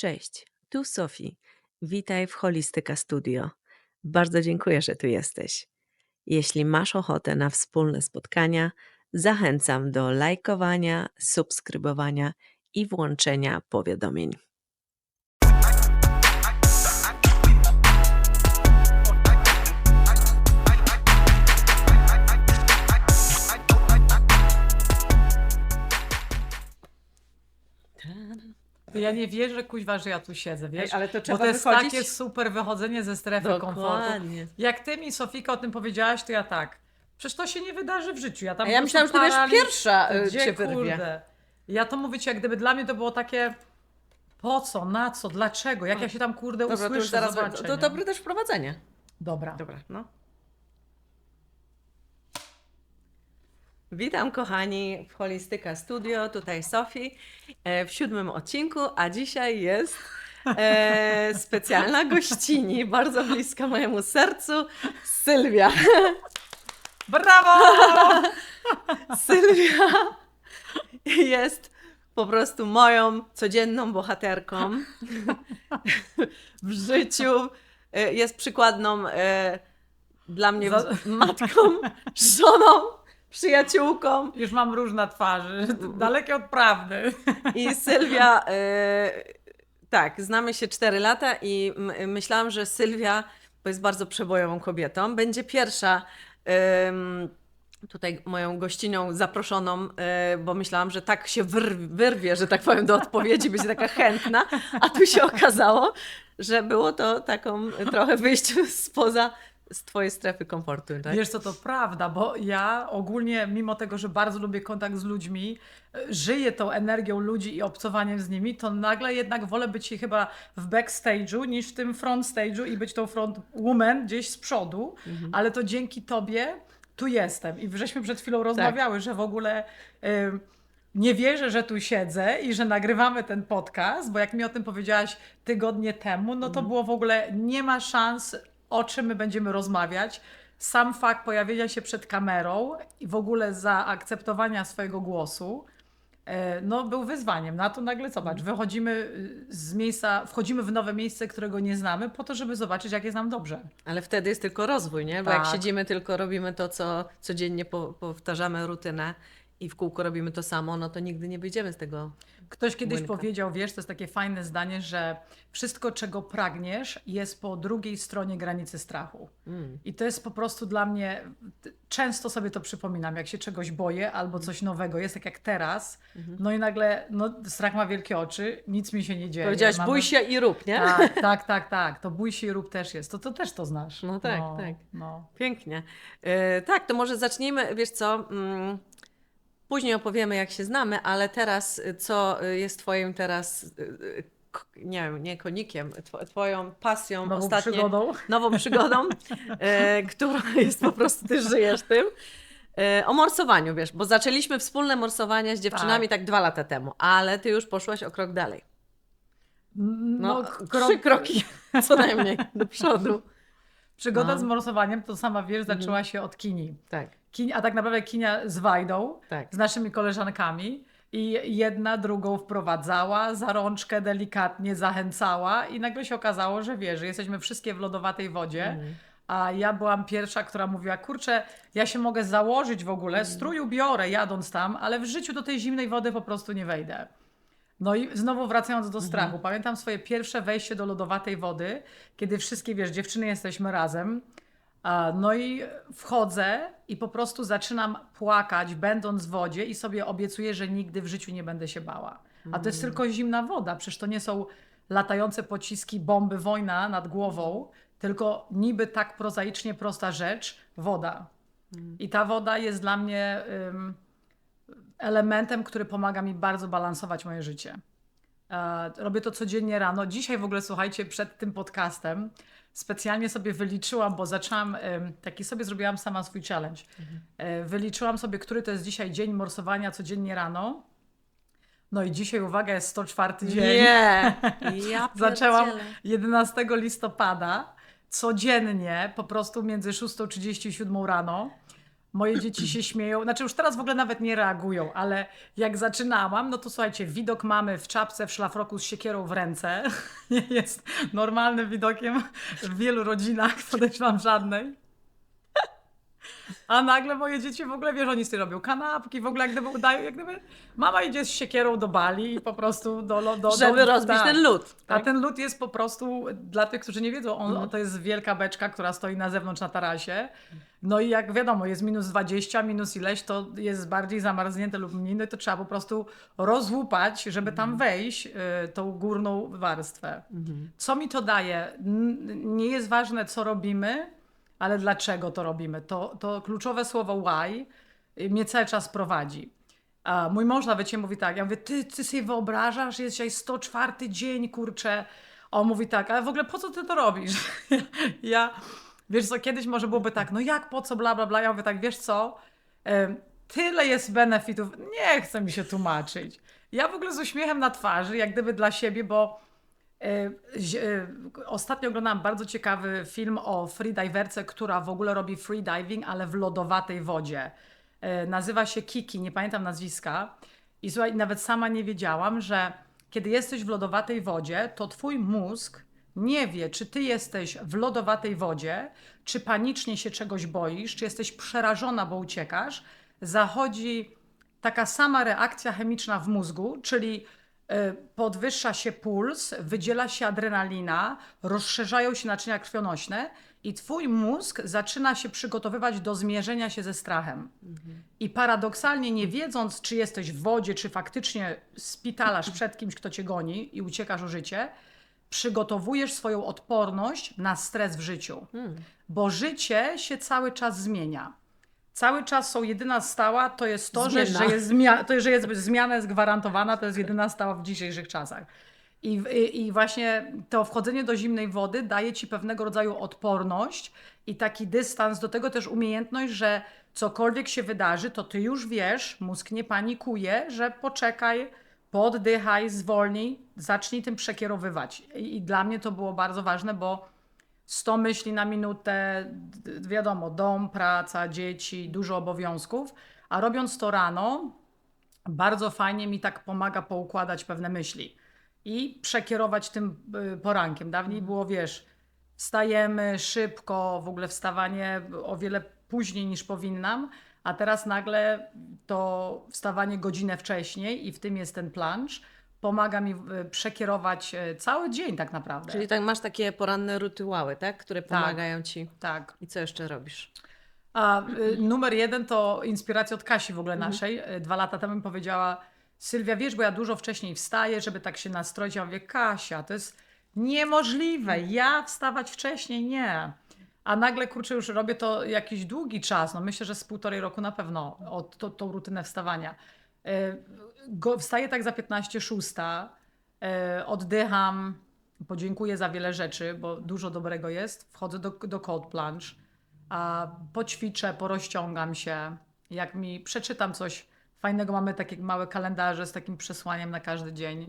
Cześć, tu Sofii. Witaj w Holistyka Studio. Bardzo dziękuję, że tu jesteś. Jeśli masz ochotę na wspólne spotkania, zachęcam do lajkowania, subskrybowania i włączenia powiadomień. Ja nie wierzę, kuźwa, że ja tu siedzę, wiesz? Ale to trzeba Bo to jest wychodzić? takie super wychodzenie ze strefy komfortu. Dokładnie. Jak ty mi, Sofika, o tym powiedziałaś, to ja tak. Przecież to się nie wydarzy w życiu. Ja tam A ja po myślałam, że prostu ty będziesz paraliż- pierwsza, Gdzie, cię wyrwie. kurde? Ja to mówię ci, jak gdyby dla mnie to było takie po co, na co, dlaczego, jak ja się tam, kurde, Dobra, to już usłyszę, zaraz zobaczę. to nie? dobre też wprowadzenie. Dobra. Dobra, no. Witam kochani w Holistyka Studio, tutaj Sofii w 7 odcinku, a dzisiaj jest specjalna gościni, bardzo bliska mojemu sercu, Sylwia. Brawo! Sylwia jest po prostu moją codzienną bohaterką w życiu. Jest przykładną dla mnie matką, żoną, przyjaciółką. Już mam róż na twarzy, dalekie od prawdy. I Sylwia, tak, znamy się 4 lata i myślałam, że Sylwia, bo jest bardzo przebojową kobietą, będzie pierwsza tutaj moją gościnią zaproszoną, bo myślałam, że tak się wyrwie, że tak powiem, do odpowiedzi, będzie taka chętna, a tu się okazało, że było to taką trochę wyjście z twojej strefy komfortu. Tak? Wiesz co, to prawda, bo ja ogólnie, mimo tego, że bardzo lubię kontakt z ludźmi, żyję tą energią ludzi i obcowaniem z nimi, to nagle jednak wolę być chyba w backstage'u niż w tym front stage'u i być tą front woman gdzieś z przodu, ale to dzięki tobie tu jestem. I żeśmy przed chwilą rozmawiały, że w ogóle... nie wierzę, że tu siedzę i że nagrywamy ten podcast, bo jak mi o tym powiedziałaś tygodnie temu, no to było w ogóle, nie ma szans, o czym my będziemy rozmawiać. Sam fakt pojawienia się przed kamerą i w ogóle zaakceptowania swojego głosu, no był wyzwaniem. Na to nagle zobacz, wychodzimy z miejsca, wchodzimy w nowe miejsce, którego nie znamy, po to, żeby zobaczyć, jak jest nam dobrze. Ale wtedy jest tylko rozwój, nie? Bo Tak. jak siedzimy, tylko robimy to, co codziennie powtarzamy rutynę i w kółko robimy to samo, no to nigdy nie wyjdziemy z tego. Ktoś kiedyś Młynka. powiedział, wiesz, to jest takie fajne zdanie, że wszystko, czego pragniesz, jest po drugiej stronie granicy strachu. I to jest po prostu dla mnie, często sobie to przypominam, jak się czegoś boję albo coś nowego jest, tak jak teraz, no i nagle, no strach ma wielkie oczy, nic mi się nie dzieje. Powiedziałaś, Mamy- bój się i rób, nie? Tak. To bój się i rób też jest. To też to znasz. No tak, tak. No. Pięknie. Tak, to może zacznijmy, wiesz co, później opowiemy, jak się znamy, ale teraz, co jest twoim teraz, nie wiem, nie konikiem, twoją pasją Nową ostatnio, przygodą. nową przygodą, którą jest po prostu, ty żyjesz tym. O morsowaniu, wiesz, bo zaczęliśmy wspólne morsowania z dziewczynami tak 2 lata temu, ale ty już poszłaś o krok dalej. No, 3 kroki co najmniej do przodu. Przygoda No. z morsowaniem, to sama wiesz, zaczęła się od kini. Tak, A tak naprawdę Kinia z Wajdą, tak. z naszymi koleżankami i jedna drugą wprowadzała, za rączkę delikatnie zachęcała i nagle się okazało, że wiesz, że jesteśmy wszystkie w lodowatej wodzie, a ja byłam pierwsza, która mówiła, kurczę, ja się mogę założyć w ogóle, strój ubiorę jadąc tam, ale w życiu do tej zimnej wody po prostu nie wejdę. No i znowu wracając do strachu, pamiętam swoje pierwsze wejście do lodowatej wody, kiedy wszystkie, wiesz, dziewczyny jesteśmy razem, no i wchodzę i po prostu zaczynam płakać, będąc w wodzie i sobie obiecuję, że nigdy w życiu nie będę się bała. A to jest tylko zimna woda, przecież to nie są latające pociski, bomby, wojna nad głową, tylko niby tak prozaicznie prosta rzecz, woda. I ta woda jest dla mnie elementem, który pomaga mi bardzo balansować moje życie. Robię to codziennie rano. Dzisiaj w ogóle, słuchajcie, przed tym podcastem specjalnie sobie wyliczyłam, bo zaczęłam, taki sobie zrobiłam sama swój challenge. Wyliczyłam sobie, który to jest dzisiaj dzień morsowania codziennie rano. No i dzisiaj, uwaga, jest 104 dzień. Nie! Ja Zaczęłam pierdzielę. 11 listopada, codziennie, po prostu między 6:30 i 7 rano. Moje dzieci się śmieją, znaczy już teraz w ogóle nawet nie reagują, ale jak zaczynałam, no to słuchajcie, widok mamy w czapce, w szlafroku z siekierą w ręce nie jest normalnym widokiem w wielu rodzinach, podejrzewam żadnej. A nagle moje dzieci w ogóle, wiesz, oni sobie robią kanapki, w ogóle jak gdyby udają, jak gdyby mama idzie z siekierą do Bali i po prostu Żeby rozbić tak. ten lód. A Tak? ten lód jest po prostu, dla tych, którzy nie wiedzą, to jest wielka beczka, która stoi na zewnątrz na tarasie. No i jak wiadomo, jest minus 20, minus ileś, to jest bardziej zamarznięte lub mniej, no i to trzeba po prostu rozłupać, żeby tam wejść, tą górną warstwę. Co mi to daje? Nie jest ważne, co robimy, ale dlaczego to robimy. To kluczowe słowo why mnie cały czas prowadzi. A mój mąż nawet się mówi tak, ja mówię, ty sobie wyobrażasz, jest dzisiaj 104 dzień, kurczę. A on mówi tak, ale w ogóle po co ty to robisz? Ja, wiesz co, kiedyś może byłoby tak, no jak, po co, bla, bla, bla. Ja mówię tak, wiesz co, tyle jest benefitów, nie chce mi się tłumaczyć. Ja w ogóle z uśmiechem na twarzy, jak gdyby dla siebie, bo ostatnio oglądałam bardzo ciekawy film o freediverce, która w ogóle robi freediving, ale w lodowatej wodzie. Nazywa się Kiki, nie pamiętam nazwiska. I słuchaj, nawet sama nie wiedziałam, że kiedy jesteś w lodowatej wodzie, to twój mózg nie wie, czy ty jesteś w lodowatej wodzie, czy panicznie się czegoś boisz, czy jesteś przerażona, bo uciekasz. Zachodzi taka sama reakcja chemiczna w mózgu, czyli podwyższa się puls, wydziela się adrenalina, rozszerzają się naczynia krwionośne i twój mózg zaczyna się przygotowywać do zmierzenia się ze strachem. I paradoksalnie, nie wiedząc, czy jesteś w wodzie, czy faktycznie spitalasz przed kimś, kto cię goni i uciekasz o życie, przygotowujesz swoją odporność na stres w życiu. Bo życie się cały czas zmienia. Cały czas są jedyna stała, to jest to, że jest zmiana jest gwarantowana, to jest jedyna stała w dzisiejszych czasach. I właśnie to wchodzenie do zimnej wody daje ci pewnego rodzaju odporność i taki dystans, do tego też umiejętność, że cokolwiek się wydarzy, to ty już wiesz, mózg nie panikuje, że poczekaj, poddychaj, zwolnij, zacznij tym przekierowywać. I dla mnie to było bardzo ważne, bo 100 myśli na minutę, wiadomo, dom, praca, dzieci, dużo obowiązków, a robiąc to rano, bardzo fajnie mi tak pomaga poukładać pewne myśli i przekierować tym porankiem. Dawniej było, wiesz, wstajemy szybko, w ogóle wstawanie o wiele później niż powinnam, a teraz nagle to wstawanie godzinę wcześniej i w tym jest ten plunge, pomaga mi przekierować cały dzień tak naprawdę. Czyli tak masz takie poranne rytuały, tak? Które pomagają ci. Tak. I co jeszcze robisz? A numer 1 to inspiracja od Kasi w ogóle naszej. 2 lata temu mi powiedziała, Sylwia, wiesz, bo ja dużo wcześniej wstaję, żeby tak się nastroić. Ja mówię, Kasia, to jest niemożliwe. Ja wstawać wcześniej nie. A nagle, kurczę, już robię to jakiś długi czas. No myślę, że z 1,5 roku na pewno tą rutynę wstawania. Wstaję tak za 15:06, oddycham, podziękuję za wiele rzeczy, bo dużo dobrego jest. Wchodzę do cold plunge, a poćwiczę, porozciągam się. Jak mi przeczytam coś fajnego, mamy takie małe kalendarze z takim przesłaniem na każdy dzień.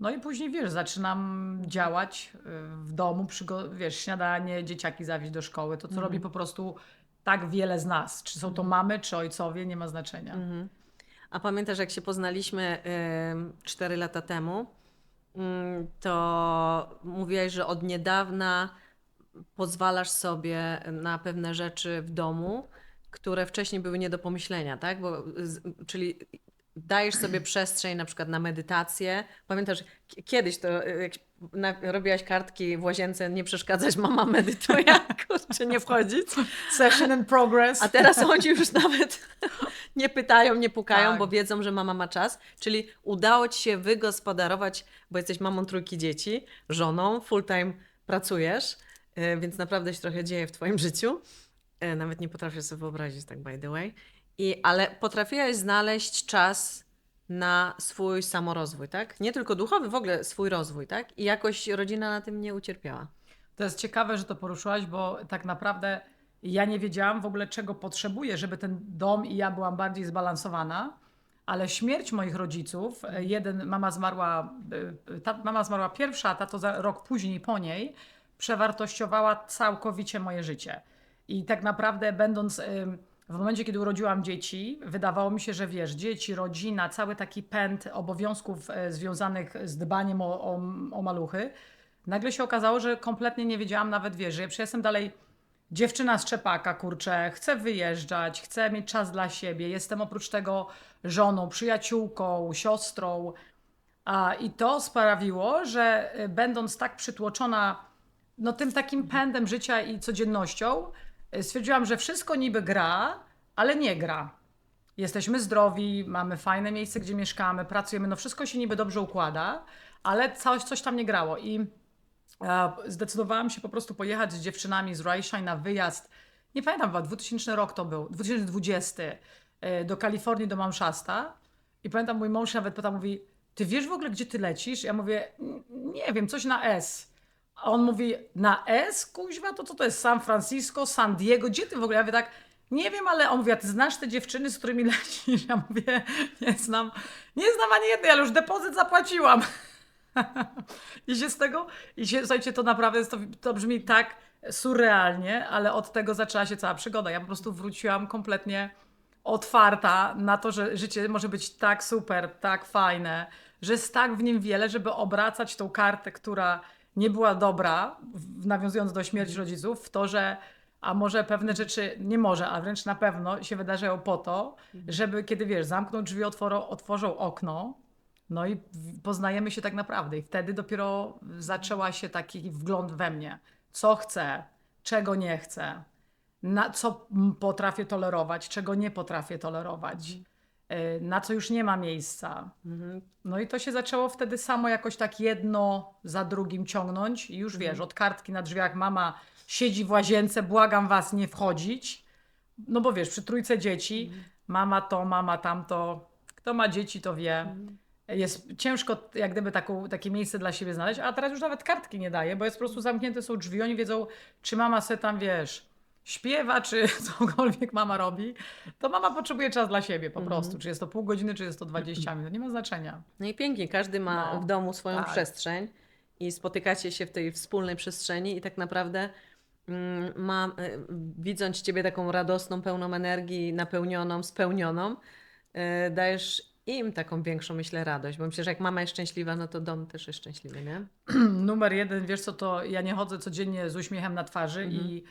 No i później, wiesz, zaczynam działać w domu, wiesz, śniadanie, dzieciaki zawieźć do szkoły, to co robi po prostu tak wiele z nas. Czy są to mamy, czy ojcowie, nie ma znaczenia. A pamiętasz, jak się poznaliśmy 4 lata temu, to mówiłaś, że od niedawna pozwalasz sobie na pewne rzeczy w domu, które wcześniej były nie do pomyślenia, tak? Czyli dajesz sobie przestrzeń na przykład na medytację. Pamiętasz, kiedyś to jak robiłaś kartki w łazience, nie przeszkadzać, mama medytuje, kurczę, nie wchodzić. Session in progress. A teraz oni już nawet nie pytają, nie pukają, Tak. bo wiedzą, że mama ma czas. Czyli udało ci się wygospodarować, bo jesteś mamą 3 dzieci, żoną, full time pracujesz, więc naprawdę się trochę dzieje w twoim życiu. Nawet nie potrafię sobie wyobrazić, tak by the way. Ale potrafiłaś znaleźć czas na swój samorozwój, tak? Nie tylko duchowy, w ogóle swój rozwój, tak? I jakoś rodzina na tym nie ucierpiała. To jest ciekawe, że to poruszyłaś, bo tak naprawdę ja nie wiedziałam w ogóle, czego potrzebuję, żeby ten dom i ja byłam bardziej zbalansowana, ale śmierć moich rodziców, mama zmarła pierwsza, a tato rok później po niej, przewartościowała całkowicie moje życie. I tak naprawdę będąc w momencie, kiedy urodziłam dzieci, wydawało mi się, że wiesz, dzieci, rodzina, cały taki pęd obowiązków związanych z dbaniem o maluchy, nagle się okazało, że kompletnie nie wiedziałam nawet, wiesz, że ja jestem dalej dziewczyna z Czepaka, kurczę, chcę wyjeżdżać, chcę mieć czas dla siebie, jestem oprócz tego żoną, przyjaciółką, siostrą. I to sprawiło, że będąc tak przytłoczona no, tym takim pędem życia i codziennością, stwierdziłam, że wszystko niby gra, ale nie gra. Jesteśmy zdrowi, mamy fajne miejsce, gdzie mieszkamy, pracujemy, no wszystko się niby dobrze układa, ale coś tam nie grało. I zdecydowałam się po prostu pojechać z dziewczynami z Rajszaj na wyjazd. Nie pamiętam, chyba 2000 rok to był, 2020, do Kalifornii, do Mount I pamiętam, mój mąż nawet pyta, mówi, ty wiesz w ogóle, gdzie ty lecisz? Ja mówię, nie wiem, coś na S. A on mówi, na S, kuźwa, to co to jest? San Francisco, San Diego, gdzie ty w ogóle? Ja mówię tak, nie wiem, ale on mówi, a ty znasz te dziewczyny, z którymi lecisz? Ja mówię, nie znam ani jednej, ale już depozyt zapłaciłam. Słuchajcie, to naprawdę to brzmi tak surrealnie, ale od tego zaczęła się cała przygoda. Ja po prostu wróciłam kompletnie otwarta na to, że życie może być tak super, tak fajne, że jest tak w nim wiele, żeby obracać tą kartę, która nie była dobra, nawiązując do śmierci rodziców, w to, że a może pewne rzeczy, nie może, a wręcz na pewno się wydarzają po to, żeby kiedy wiesz, zamkną drzwi, otworzą okno, no i poznajemy się tak naprawdę. I wtedy dopiero zaczęła się taki wgląd we mnie. Co chcę, czego nie chcę, na co potrafię tolerować, czego nie potrafię tolerować, na co już nie ma miejsca. No i to się zaczęło wtedy samo jakoś tak jedno za drugim ciągnąć. I już wiesz, od kartki na drzwiach mama siedzi w łazience, błagam was nie wchodzić. No bo wiesz, przy trójce dzieci, mama to, mama tamto. Kto ma dzieci, to wie. Jest ciężko jak gdyby takie miejsce dla siebie znaleźć, a teraz już nawet kartki nie daje, bo jest po prostu zamknięte są drzwi, oni wiedzą, czy mama se tam, wiesz, śpiewa, czy cokolwiek mama robi, to mama potrzebuje czas dla siebie po prostu. Czy jest to pół godziny, czy jest to 20 minut, nie ma znaczenia. No i pięknie, każdy ma No, w domu swoją tak. przestrzeń i spotykacie się w tej wspólnej przestrzeni i tak naprawdę widząc Ciebie taką radosną, pełną energii, napełnioną, spełnioną, dajesz im taką większą, myślę, radość, bo myślę, że jak mama jest szczęśliwa, no to dom też jest szczęśliwy, nie? Numer jeden, wiesz co, to ja nie chodzę codziennie z uśmiechem na twarzy i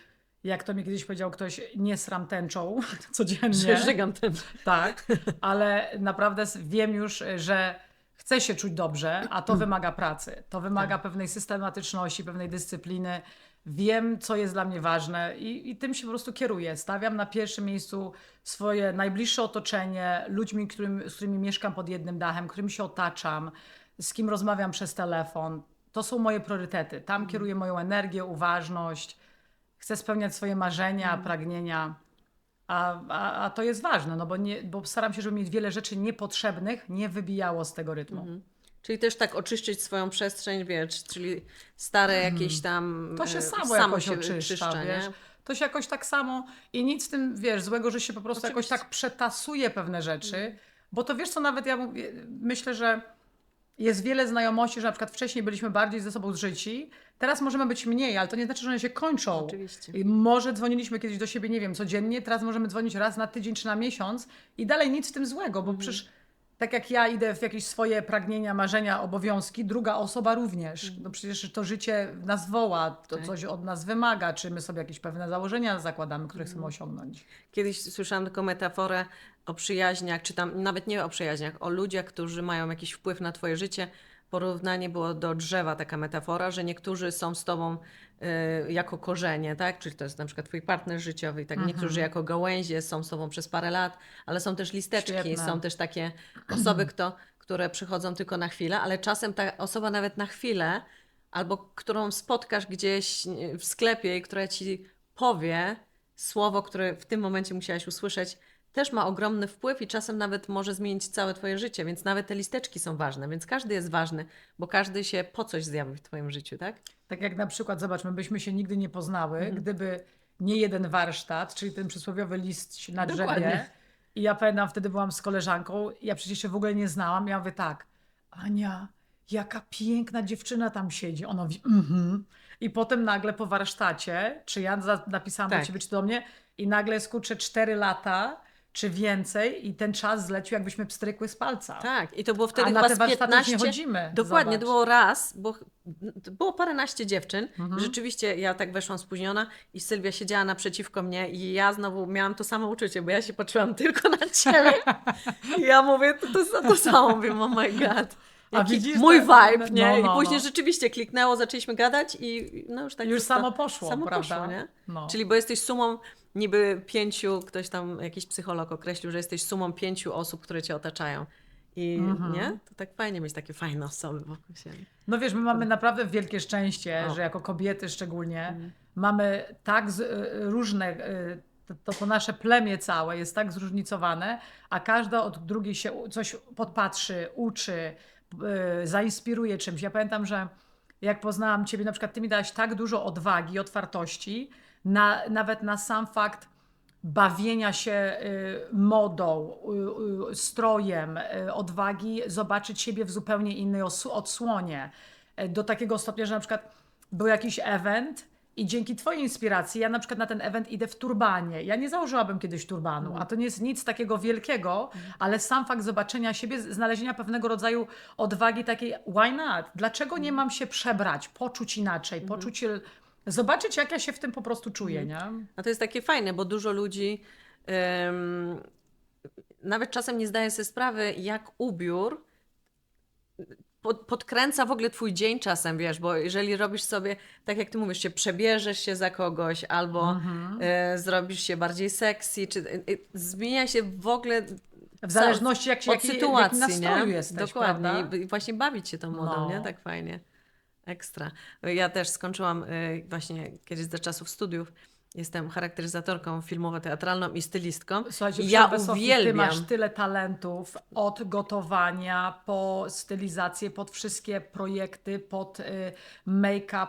jak to mi kiedyś powiedział ktoś, nie sram tęczą codziennie. Żygam ten. Tak, ale naprawdę wiem już, że chcę się czuć dobrze, a to wymaga pracy. To wymaga pewnej systematyczności, pewnej dyscypliny. Wiem, co jest dla mnie ważne i tym się po prostu kieruję. Stawiam na pierwszym miejscu swoje najbliższe otoczenie, ludźmi, z którymi mieszkam pod jednym dachem, którymi się otaczam, z kim rozmawiam przez telefon. To są moje priorytety. Tam kieruję moją energię, uważność. Chcę spełniać swoje marzenia, pragnienia. A to jest ważne, no bo staram się, żeby mieć wiele rzeczy niepotrzebnych nie wybijało z tego rytmu. Czyli też tak oczyścić swoją przestrzeń, wiesz, czyli stare jakieś tam... To się samo jakoś się oczyszcza, nie? wiesz. To się jakoś tak samo i nic w tym, wiesz, złego, że się po prostu jakoś tak przetasuje pewne rzeczy, bo to wiesz co, nawet ja myślę, że jest wiele znajomości, że na przykład wcześniej byliśmy bardziej ze sobą zżyci, teraz możemy być mniej, ale to nie znaczy, że one się kończą. Oczywiście. I może dzwoniliśmy kiedyś do siebie, nie wiem, codziennie, teraz możemy dzwonić raz na tydzień czy na miesiąc i dalej nic w tym złego, bo przecież tak jak ja idę w jakieś swoje pragnienia, marzenia, obowiązki, druga osoba również. No przecież to życie nas woła, to coś od nas wymaga, czy my sobie jakieś pewne założenia zakładamy, które chcemy osiągnąć. Kiedyś słyszałam taką metaforę o przyjaźniach, czy tam nawet nie o przyjaźniach, o ludziach, którzy mają jakiś wpływ na twoje życie. Porównanie było do drzewa, taka metafora, że niektórzy są z tobą jako korzenie, tak? Czyli to jest na przykład twój partner życiowy, tak? Niektórzy jako gałęzie są z tobą przez parę lat, ale są też listeczki, Świetne. są też takie osoby, które przychodzą tylko na chwilę, ale czasem ta osoba nawet na chwilę, albo którą spotkasz gdzieś w sklepie i która ci powie słowo, które w tym momencie musiałaś usłyszeć, też ma ogromny wpływ i czasem nawet może zmienić całe twoje życie, więc nawet te listeczki są ważne, więc każdy jest ważny, bo każdy się po coś zjawi w twoim życiu, tak? Tak jak na przykład, zobacz, my byśmy się nigdy nie poznały, gdyby nie jeden warsztat, czyli ten przysłowiowy list na drzewie. Dokładnie. I ja pamiętam, wtedy byłam z koleżanką, ja przecież się w ogóle nie znałam. Ja mówię tak, Ania, jaka piękna dziewczyna tam siedzi. Ona mówi, I potem nagle po warsztacie, czy ja napisałam Tak. do ciebie, czy do mnie, i nagle jest, kurczę, 4 lata, czy więcej, i ten czas zlecił, jakbyśmy pstrykły z palca. Tak, i to było wtedy A na chyba te z warsztaty już 15... nie chodzimy. Dokładnie, Zobacz. to było raz, bo to było paręnaście dziewczyn. Rzeczywiście ja tak weszłam spóźniona i Sylwia siedziała naprzeciwko mnie i ja znowu miałam to samo uczucie, bo ja się patrzyłam tylko na ciebie. I ja mówię, to samo, mówię, oh my god. Jaki widzisz, mój tak, vibe, nie? no, I później no. rzeczywiście kliknęło, zaczęliśmy gadać i no już tak Już wszystko samo poszło, samo prawda? poszło, nie? No. Czyli bo jesteś sumą niby 5, ktoś tam, jakiś psycholog określił, że jesteś sumą 5 osób, które cię otaczają. I nie? To tak fajnie mieć takie fajne osoby wokół siebie. No wiesz, my mamy naprawdę wielkie szczęście, O. że jako kobiety szczególnie mamy tak różne, to nasze plemię całe jest tak zróżnicowane, a każda od drugiej się coś podpatrzy, uczy, zainspiruje czymś. Ja pamiętam, że jak poznałam ciebie, na przykład ty mi dałaś tak dużo odwagi, otwartości, nawet na sam fakt bawienia się modą, strojem, odwagi zobaczyć siebie w zupełnie innej odsłonie. Do takiego stopnia, że na przykład był jakiś event i dzięki twojej inspiracji ja na przykład na ten event idę w turbanie. Ja nie założyłabym kiedyś turbanu, a to nie jest nic takiego wielkiego, ale sam fakt zobaczenia siebie, znalezienia pewnego rodzaju odwagi takiej why not? Dlaczego nie mam się przebrać, poczuć inaczej, poczuć... Zobaczyć, jak ja się w tym po prostu czuję, nie? A to jest takie fajne, bo dużo ludzi nawet czasem nie zdaje sobie sprawy, jak ubiór podkręca w ogóle twój dzień czasem, wiesz, bo jeżeli robisz sobie, tak jak ty mówisz, się przebierzesz się za kogoś, albo zrobisz się bardziej sexy, czy zmienia się w ogóle W zależności jak się, od sytuacji, jakim nastroju nie? jesteś, Dokładnie. prawda? I właśnie bawić się tą modą, No. nie? Tak fajnie. Ekstra. Ja też skończyłam właśnie kiedyś za czasów studiów. Jestem charakteryzatorką filmowo-teatralną i stylistką. Słuchajcie, I ja przerwę, Sofii, uwielbiam. ty masz tyle talentów, od gotowania, po stylizację, pod wszystkie projekty, pod make-up.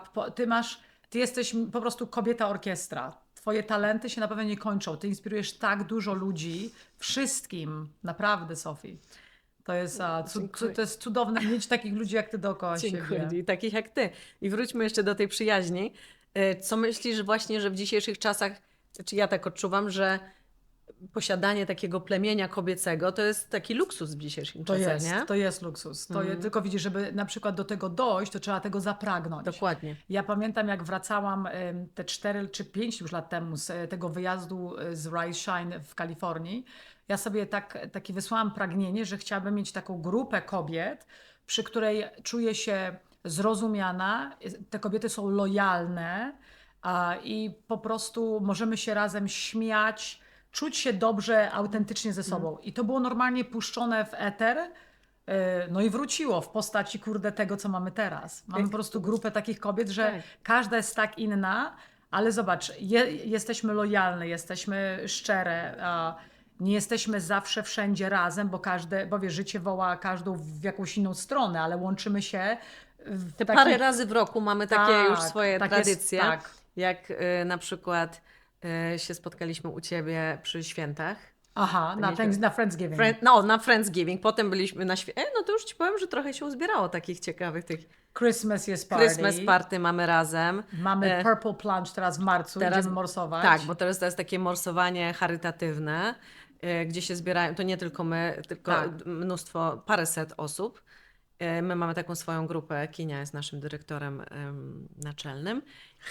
Ty jesteś po prostu kobieta orkiestra. Twoje talenty się na pewno nie kończą. Ty inspirujesz tak dużo ludzi, wszystkim. Naprawdę, Sofii. To jest, Dziękuję. to jest cudowne mieć takich ludzi jak ty dookoła Dziękuję. siebie. I takich jak ty. I wróćmy jeszcze do tej przyjaźni. Co myślisz właśnie, że w dzisiejszych czasach, czy ja tak odczuwam, że posiadanie takiego plemienia kobiecego to jest taki luksus w dzisiejszych czasach, nie? To jest luksus. Tylko widzisz, żeby na przykład do tego dojść, to trzeba tego zapragnąć. Dokładnie. Ja pamiętam, jak wracałam te 4 czy 5 już lat temu z tego wyjazdu z Rise Shine w Kalifornii. Ja sobie takie wysłałam pragnienie, że chciałabym mieć taką grupę kobiet, przy której czuję się zrozumiana, te kobiety są lojalne i po prostu możemy się razem śmiać, czuć się dobrze, autentycznie ze sobą. I to było normalnie puszczone w eter, no i wróciło w postaci, kurde, tego, co mamy teraz. Mamy po prostu grupę takich kobiet, że Tak. każda jest tak inna, ale zobacz, jesteśmy lojalne, jesteśmy szczere, nie jesteśmy zawsze wszędzie razem, bo wiesz, życie woła każdą w jakąś inną stronę, ale łączymy się w Te takich- parę razy w roku mamy takie Tak, już swoje tak jest, tradycje. tak. Jak na przykład się spotkaliśmy u ciebie przy świętach. Aha, na Friendsgiving. Na Friendsgiving. Potem byliśmy na no to już ci powiem, że trochę się uzbierało takich ciekawych tych Christmas jest party. Christmas party mamy razem. Mamy Purple Plunge teraz w marcu, idziemy morsować. Tak, bo teraz to jest takie morsowanie charytatywne, gdzie się zbierają, to nie tylko my, tylko Tak. paręset osób. My mamy taką swoją grupę, Kinia jest naszym dyrektorem naczelnym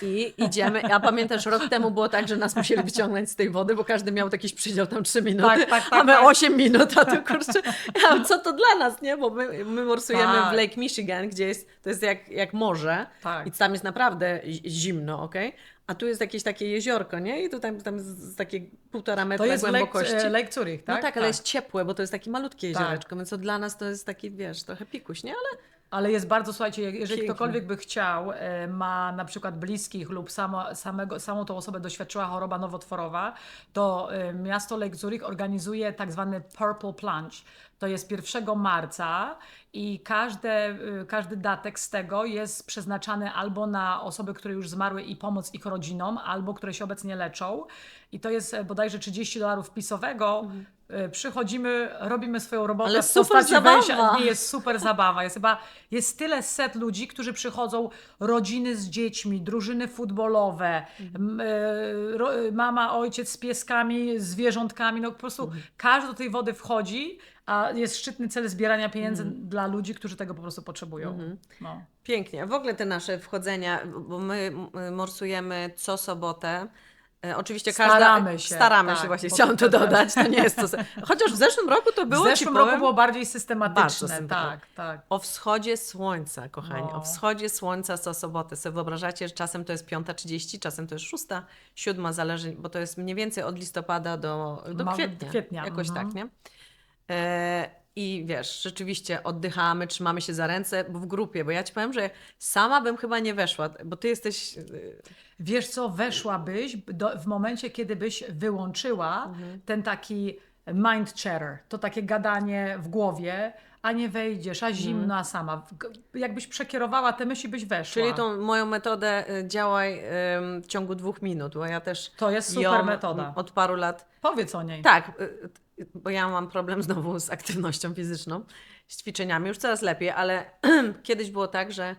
i idziemy, a pamiętasz, rok temu było tak, że nas musieli wyciągnąć z tej wody, bo każdy miał jakiś przydział tam 3 minuty, a my 8 minut, a to kurczę, co to dla nas, nie? Bo my morsujemy Tak. w Lake Michigan, gdzie to jest jak morze Tak. i tam jest naprawdę zimno, okej? A tu jest jakieś takie jeziorko, nie? I to tam z takie 1,5 metra To jest głębokości. Lake Zurich, tak? No tak, ale jest ciepłe, bo to jest takie malutkie Tak. jezioreczko, więc to dla nas to jest taki, wiesz, trochę pikuś, nie? Ale Ale jest bardzo, słuchajcie, jeżeli Pięknie. ktokolwiek by chciał, ma na przykład bliskich lub samą tą osobę doświadczyła choroba nowotworowa, to miasto Lake Zurich organizuje tak zwany Purple Plunge. to jest 1 marca i każdy datek z tego jest przeznaczany albo na osoby, które już zmarły i pomoc ich rodzinom, albo które się obecnie leczą. I to jest bodajże $30 wpisowego. Przychodzimy, robimy swoją robotę Ale w super postaci zabawa. wejścia. Nie, jest super zabawa. Jest tyle set ludzi, którzy przychodzą, rodziny z dziećmi, drużyny futbolowe, mama, ojciec z pieskami, zwierzątkami. No po prostu każdy do tej wody wchodzi, a jest szczytny cel zbierania pieniędzy dla ludzi, którzy tego po prostu potrzebują. No. Pięknie. W ogóle te nasze wchodzenia, bo my morsujemy co sobotę. Oczywiście Staramy się, Staramy tak, się właśnie, bo chciałam to to dodać, to nie jest to. Chociaż w zeszłym roku to było, W zeszłym roku było bardziej bardzo systematyczne. systematyczne. Tak. O wschodzie słońca, kochani, No. o wschodzie słońca co sobotę. Sobie wyobrażacie, że czasem to jest 5:30, czasem to jest 6, 7, zależy, bo to jest mniej więcej od listopada do kwietnia. Jakoś tak, nie? I wiesz, rzeczywiście oddychamy, trzymamy się za ręce, bo w grupie, bo ja ci powiem, że sama bym chyba nie weszła, bo ty jesteś... Wiesz co, weszłabyś w momencie, kiedy byś wyłączyła ten taki mind chatter, to takie gadanie w głowie, a nie wejdziesz, a zimno, a sama. Jakbyś przekierowała te myśli, byś weszła. Czyli tą moją metodę działaj w ciągu 2 minut, bo ja też To jest super ją metoda. od paru lat... Powiedz o niej. Tak, bo ja mam problem znowu z aktywnością fizyczną, z ćwiczeniami, już coraz lepiej, ale kiedyś było tak, że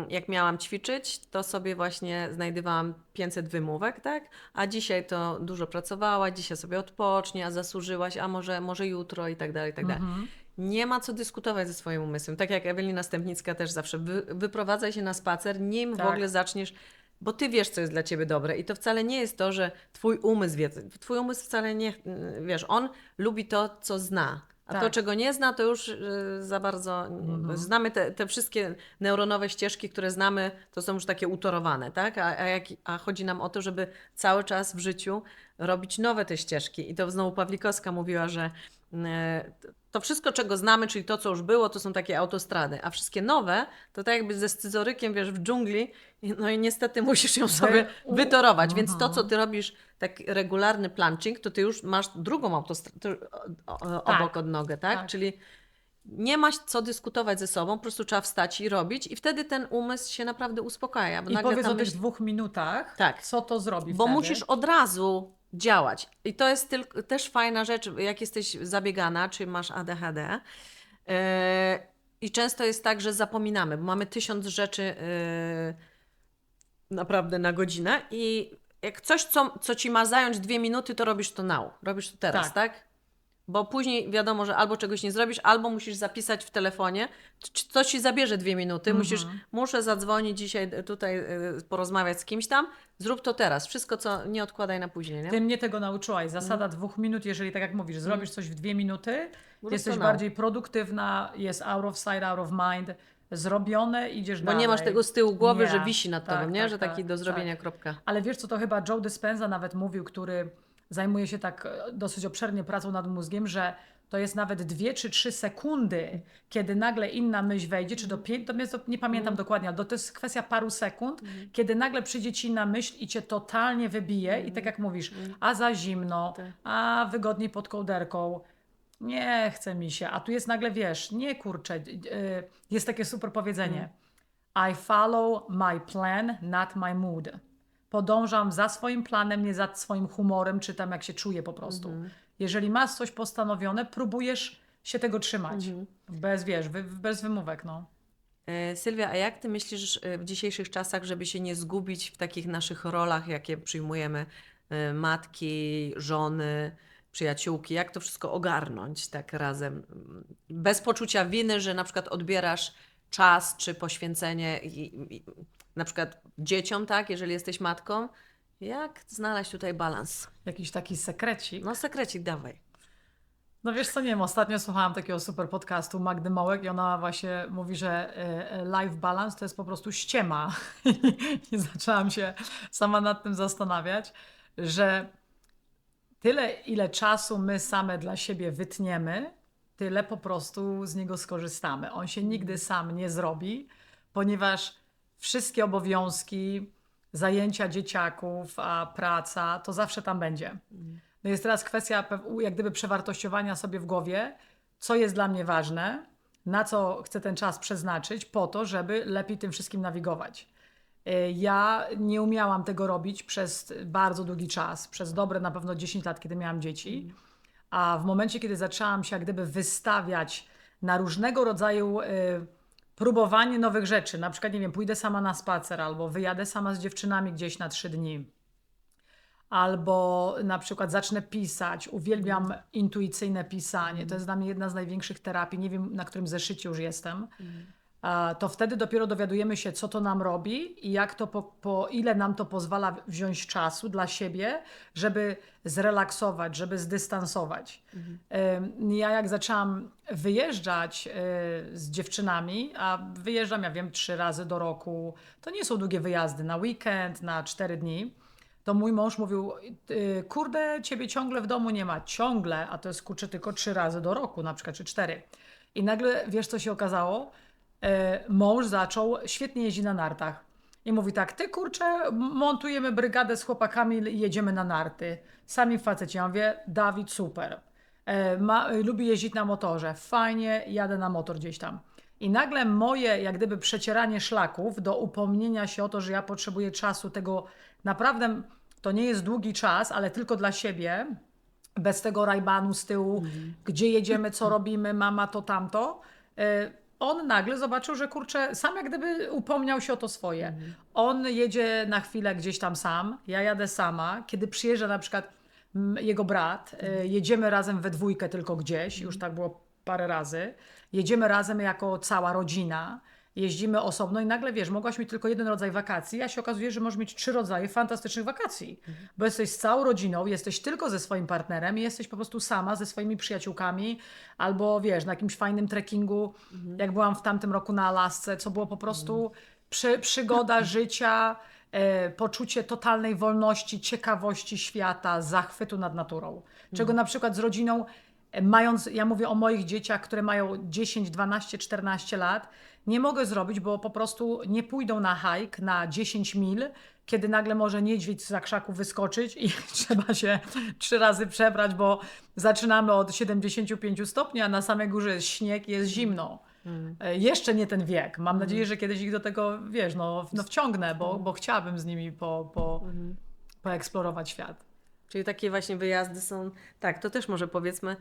jak miałam ćwiczyć, to sobie właśnie znajdowałam 500 wymówek, tak? A dzisiaj to dużo pracowała, dzisiaj sobie odpocznie, a zasłużyłaś, a może jutro i tak dalej, i tak dalej. Nie ma co dyskutować ze swoim umysłem. Tak jak Ewelina Stępnicka też zawsze, wyprowadzaj się na spacer, nim w ogóle zaczniesz, bo ty wiesz, co jest dla ciebie dobre. I to wcale nie jest to, że twój umysł wie. Twój umysł wcale nie, wiesz, on lubi to, co zna. A to, czego nie zna, to już za bardzo... Znamy te wszystkie neuronowe ścieżki, które znamy, to są już takie utorowane, tak? A chodzi nam o to, żeby cały czas w życiu robić nowe te ścieżki. I to znowu Pawlikowska mówiła, że to wszystko, czego znamy, czyli to, co już było, to są takie autostrady, a wszystkie nowe, to tak jakby ze scyzorykiem, wiesz, w dżungli, no i niestety musisz ją sobie wytorować, więc to, co ty robisz, tak regularny plunching, to ty już masz drugą autostradę obok od nogę, tak? Czyli nie masz co dyskutować ze sobą, po prostu trzeba wstać i robić i wtedy ten umysł się naprawdę uspokaja. Bo I nagle powiedz ta o tych myśl... 2 minutach, Tak. co to zrobi Bo wtedy? musisz od razu działać. I to jest też fajna rzecz, jak jesteś zabiegana, czy masz ADHD. I często jest tak, że zapominamy, bo mamy 1000 rzeczy naprawdę na godzinę i jak coś, co ci ma zająć 2 minuty, to robisz to now. Robisz to teraz, tak? Bo później wiadomo, że albo czegoś nie zrobisz, albo musisz zapisać w telefonie, co ci zabierze 2 minuty. Muszę zadzwonić dzisiaj tutaj, porozmawiać z kimś tam. Zrób to teraz. Wszystko, co nie odkładaj na później. Nie? Ty mnie tego nauczyłaś. Zasada 2 minut, jeżeli tak jak mówisz, zrobisz coś w 2 minuty, jesteś now. bardziej produktywna, jest out of sight, out of mind, zrobione, idziesz Bo dalej. nie masz tego z tyłu głowy, Nie. że wisi nad tobą, nie? Że taki do zrobienia tak. kropka. Ale wiesz co, to chyba Joe Dispenza nawet mówił, który zajmuje się tak dosyć obszernie pracą nad mózgiem, że to jest nawet 2 czy 3 sekundy, kiedy nagle inna myśl wejdzie, czy do 5, nie pamiętam dokładnie, ale to jest kwestia paru sekund, kiedy nagle przyjdzie ci inna myśl i cię totalnie wybije i tak jak mówisz, a za zimno, a wygodniej pod kołderką, nie chce mi się, a tu jest nagle, wiesz, nie kurczę, jest takie super powiedzenie, I follow my plan, not my mood. Podążam za swoim planem, nie za swoim humorem, czy tam jak się czuję po prostu. Jeżeli masz coś postanowione, próbujesz się tego trzymać. Bez, wiesz, bez wymówek, no. Sylwia, a jak ty myślisz w dzisiejszych czasach, żeby się nie zgubić w takich naszych rolach, jakie przyjmujemy, matki, żony, przyjaciółki, jak to wszystko ogarnąć tak razem? Bez poczucia winy, że na przykład odbierasz czas czy poświęcenie na przykład dzieciom, tak, jeżeli jesteś matką. Jak znaleźć tutaj balans? Jakiś taki sekrecik. No sekrecik, dawaj. No wiesz co, nie wiem, ostatnio słuchałam takiego super podcastu Magdy Mołek i ona właśnie mówi, że life balance to jest po prostu ściema. I zaczęłam się sama nad tym zastanawiać, że tyle, ile czasu my same dla siebie wytniemy, tyle po prostu z niego skorzystamy. On się nigdy sam nie zrobi, ponieważ wszystkie obowiązki, zajęcia dzieciaków, a praca, to zawsze tam będzie. No jest teraz kwestia jak gdyby przewartościowania sobie w głowie, co jest dla mnie ważne, na co chcę ten czas przeznaczyć po to, żeby lepiej tym wszystkim nawigować. Ja nie umiałam tego robić przez bardzo długi czas, przez dobre na pewno 10 lat, kiedy miałam dzieci. A w momencie, kiedy zaczęłam się jak gdyby wystawiać na różnego rodzaju próbowanie nowych rzeczy, na przykład, nie wiem, pójdę sama na spacer albo wyjadę sama z dziewczynami gdzieś na 3 dni, albo na przykład zacznę pisać, uwielbiam intuicyjne pisanie, to jest dla mnie jedna z największych terapii, nie wiem na którym zeszycie już jestem, to wtedy dopiero dowiadujemy się, co to nam robi i jak to po ile nam to pozwala wziąć czasu dla siebie, żeby zrelaksować, żeby zdystansować. Ja jak zaczęłam wyjeżdżać z dziewczynami, a wyjeżdżam, ja wiem, 3 razy do roku, to nie są długie wyjazdy, na weekend, na 4 dni, to mój mąż mówił, kurde, ciebie ciągle w domu nie ma. Ciągle, a to jest kurczę tylko 3 razy do roku na przykład, czy 4. I nagle, wiesz co się okazało? Mąż zaczął świetnie jeździć na nartach. I mówi tak, ty kurczę, montujemy brygadę z chłopakami i jedziemy na narty. Sami faceci. Ja mówię, Dawid, super. Lubi jeździć na motorze. Fajnie, jadę na motor gdzieś tam. I nagle moje, jak gdyby przecieranie szlaków do upomnienia się o to, że ja potrzebuję czasu, tego naprawdę, to nie jest długi czas, ale tylko dla siebie, bez tego rajbanu z tyłu, gdzie jedziemy, co robimy, mama to tamto. On nagle zobaczył, że kurczę, sam jak gdyby upomniał się o to swoje. On jedzie na chwilę gdzieś tam sam, ja jadę sama. Kiedy przyjeżdża na przykład jego brat, jedziemy razem we dwójkę tylko gdzieś, już tak było parę razy. Jedziemy razem jako cała rodzina, jeździmy osobno i nagle wiesz, mogłaś mieć tylko jeden rodzaj wakacji, a się okazuje, że możesz mieć 3 rodzaje fantastycznych wakacji. Bo jesteś z całą rodziną, jesteś tylko ze swoim partnerem i jesteś po prostu sama ze swoimi przyjaciółkami albo wiesz, na jakimś fajnym trekkingu, jak byłam w tamtym roku na Alasce, co było po prostu przygoda życia, poczucie totalnej wolności, ciekawości świata, zachwytu nad naturą. Czego na przykład z rodziną mając, ja mówię o moich dzieciach, które mają 10, 12, 14 lat, nie mogę zrobić, bo po prostu nie pójdą na hike na 10 mil, kiedy nagle może niedźwiedź z krzaku wyskoczyć i trzeba się 3 razy przebrać, bo zaczynamy od 75 stopni, a na samej górze jest śnieg i jest zimno. Jeszcze nie ten wiek. Mam nadzieję, że kiedyś ich do tego, wiesz, no wciągnę, bo chciałabym z nimi poeksplorować świat. Czyli takie właśnie wyjazdy są, tak, to też może powiedzmy,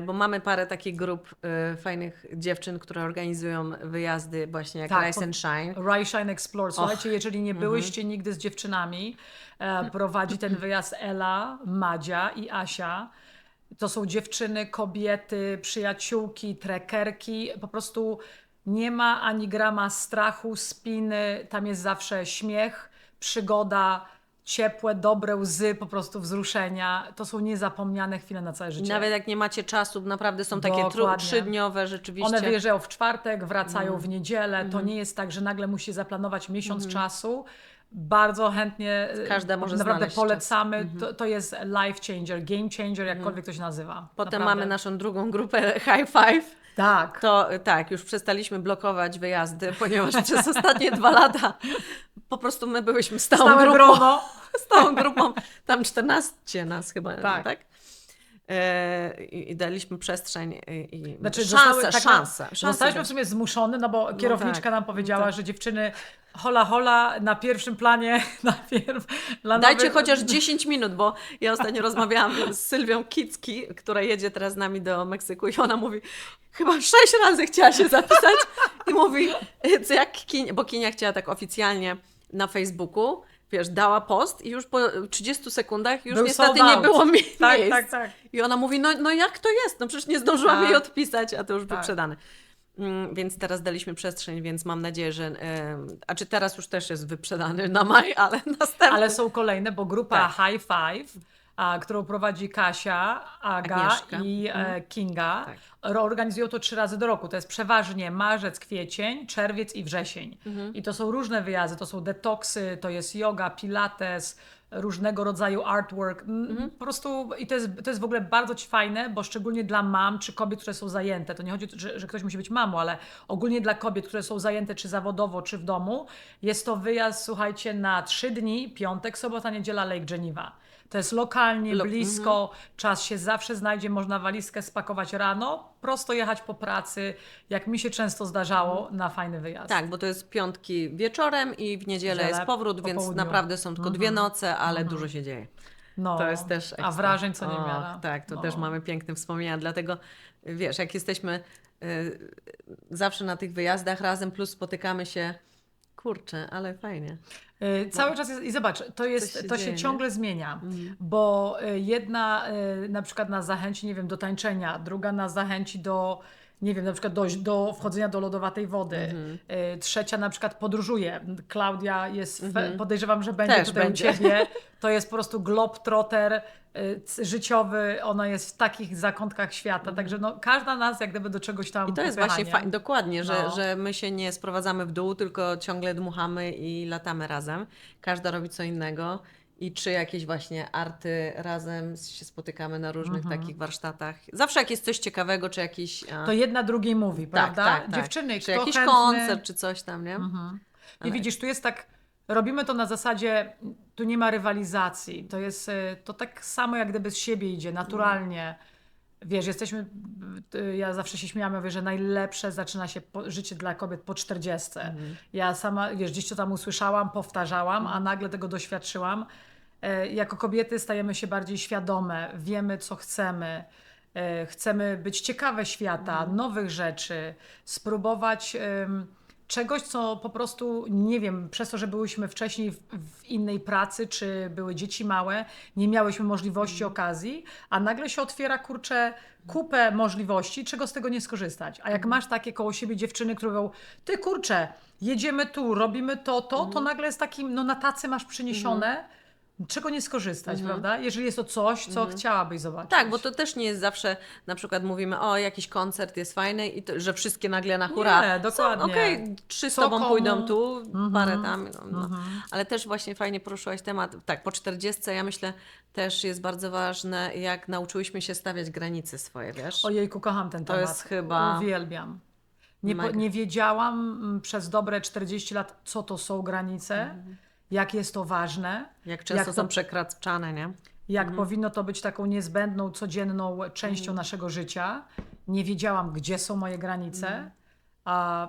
bo mamy parę takich grup fajnych dziewczyn, które organizują wyjazdy właśnie jak Tak, Rise and Shine. Rise, Shine, Explore. Słuchajcie, jeżeli nie byłyście nigdy z dziewczynami, prowadzi ten wyjazd Ela, Madzia i Asia. To są dziewczyny, kobiety, przyjaciółki, trekerki. Po prostu nie ma ani grama strachu, spiny. Tam jest zawsze śmiech, przygoda, ciepłe, dobre łzy, po prostu wzruszenia. To są niezapomniane chwile na całe życie. Nawet jak nie macie czasu, naprawdę są takie Dokładnie. 3-dniowe rzeczywiście. One wyjeżdżają w czwartek, wracają w niedzielę. To nie jest tak, że nagle musi zaplanować miesiąc czasu. Bardzo chętnie, Każda może naprawdę znaleźć polecamy. To jest life changer, game changer, jakkolwiek to się nazywa. Potem Naprawdę. mamy naszą drugą grupę High Five. Tak. To tak, już przestaliśmy blokować wyjazdy, ponieważ przez ostatnie 2 lata po prostu my byłyśmy stałą Stałe grupą. grono. Stałą grupą, tam 14 nas chyba, Tak. tak? I daliśmy przestrzeń i Znaczy, szansę. Zostaliśmy w sumie zmuszone, no bo kierowniczka tak, nam powiedziała, tak. że dziewczyny hola na pierwszym planie, najpierw dla Dajcie nowych... chociaż 10 minut, bo ja ostatnio rozmawiałam z Sylwią Kicki, która jedzie teraz z nami do Meksyku i ona mówi, chyba 6 razy chciała się zapisać i mówi, co jak bo Kinia chciała tak oficjalnie na Facebooku, wiesz, dała post i już po 30 sekundach już Był niestety sold nie out. było miejsc. Tak. I ona mówi, no jak to jest? No przecież nie zdążyłam Tak. jej odpisać, a to już Tak. wyprzedane. Więc teraz daliśmy przestrzeń, więc mam nadzieję, że... A czy teraz już też jest wyprzedany na maj, ale następny... Ale są kolejne, bo grupa Tak. High Five, którą prowadzi Kasia, Aga Agnieszka. i Kinga, Tak. organizują to 3 razy do roku. To jest przeważnie marzec, kwiecień, czerwiec i wrzesień. I to są różne wyjazdy, to są detoksy, to jest yoga, pilates, różnego rodzaju artwork. Po prostu i to jest w ogóle bardzo fajne, bo szczególnie dla mam czy kobiet, które są zajęte. To nie chodzi, że ktoś musi być mamą, ale ogólnie dla kobiet, które są zajęte czy zawodowo, czy w domu. Jest to wyjazd, słuchajcie, na 3 dni, piątek, sobota, niedziela, Lake Geneva. To jest lokalnie, Lo- blisko, czas się zawsze znajdzie, można walizkę spakować rano, prosto jechać po pracy, jak mi się często zdarzało, na fajny wyjazd. Tak, bo to jest piątki wieczorem i w niedzielę jest Niedzielę powrót, po więc południu. naprawdę są tylko 2 noce, ale dużo się dzieje. No, To jest też a ekstra. wrażeń co Och, niemiara. tak, to No. też mamy piękne wspomnienia, dlatego wiesz, jak jesteśmy zawsze na tych wyjazdach razem, plus spotykamy się, kurczę, ale fajnie. Cały czas jest, i zobacz, się to dzieje, się ciągle zmienia, bo jedna na przykład nas zachęci, nie wiem, do tańczenia, druga nas zachęci do, nie wiem, na przykład do wchodzenia do lodowatej wody, trzecia na przykład podróżuje. Klaudia jest, podejrzewam, że będzie Też tutaj będzie. u Ciebie, to jest po prostu globetrotter życiowy, ona jest w takich zakątkach świata, także no, każda nas jak gdyby do czegoś tam I to jest popycha, właśnie nie? fajne, dokładnie, No. że my się nie sprowadzamy w dół, tylko ciągle dmuchamy i latamy razem. Każda robi co innego. I czy jakieś właśnie arty razem się spotykamy na różnych takich warsztatach. Zawsze jak jest coś ciekawego, czy jakiś... To jedna drugiej mówi, prawda? Tak. Dziewczyny, Czy kto jakiś chętny... koncert, czy coś tam, nie? I widzisz, tu jest tak, robimy to na zasadzie, tu nie ma rywalizacji. To jest, to tak samo jak gdyby z siebie idzie, naturalnie. Wiesz, jesteśmy, ja zawsze się śmiałam, mówię, że najlepsze zaczyna się życie dla kobiet po 40. Ja sama, wiesz, gdzieś to tam usłyszałam, powtarzałam, a nagle tego doświadczyłam. Jako kobiety stajemy się bardziej świadome, wiemy co chcemy. Chcemy być ciekawe świata, nowych rzeczy, spróbować czegoś, co po prostu, nie wiem, przez to, że byłyśmy wcześniej w innej pracy, czy były dzieci małe, nie miałyśmy możliwości, okazji, a nagle się otwiera, kurczę, kupę możliwości, czego z tego nie skorzystać. A jak masz takie koło siebie dziewczyny, które mówią, ty kurczę, jedziemy tu, robimy to nagle jest takim, no na tacy masz przyniesione, czego nie skorzystać, prawda? Jeżeli jest to coś, co chciałabyś zobaczyć. Tak, bo to też nie jest zawsze, na przykład mówimy, o jakiś koncert jest fajny i to, że wszystkie nagle na hura. Nie, dokładnie. Okej, 3 z Co tobą komu? pójdą tu, parę tam. No. Ale też właśnie fajnie poruszyłaś temat. Tak, po 40 ja myślę też jest bardzo ważne, jak nauczyłyśmy się stawiać granice swoje, wiesz? Ojejku, kocham ten temat. jest chyba Uwielbiam. mega. Nie wiedziałam przez dobre 40 lat, co to są granice, jak jest to ważne, Jak często jak są to- przekraczane, nie? jak powinno to być taką niezbędną, codzienną częścią naszego życia. Nie wiedziałam, gdzie są moje granice, a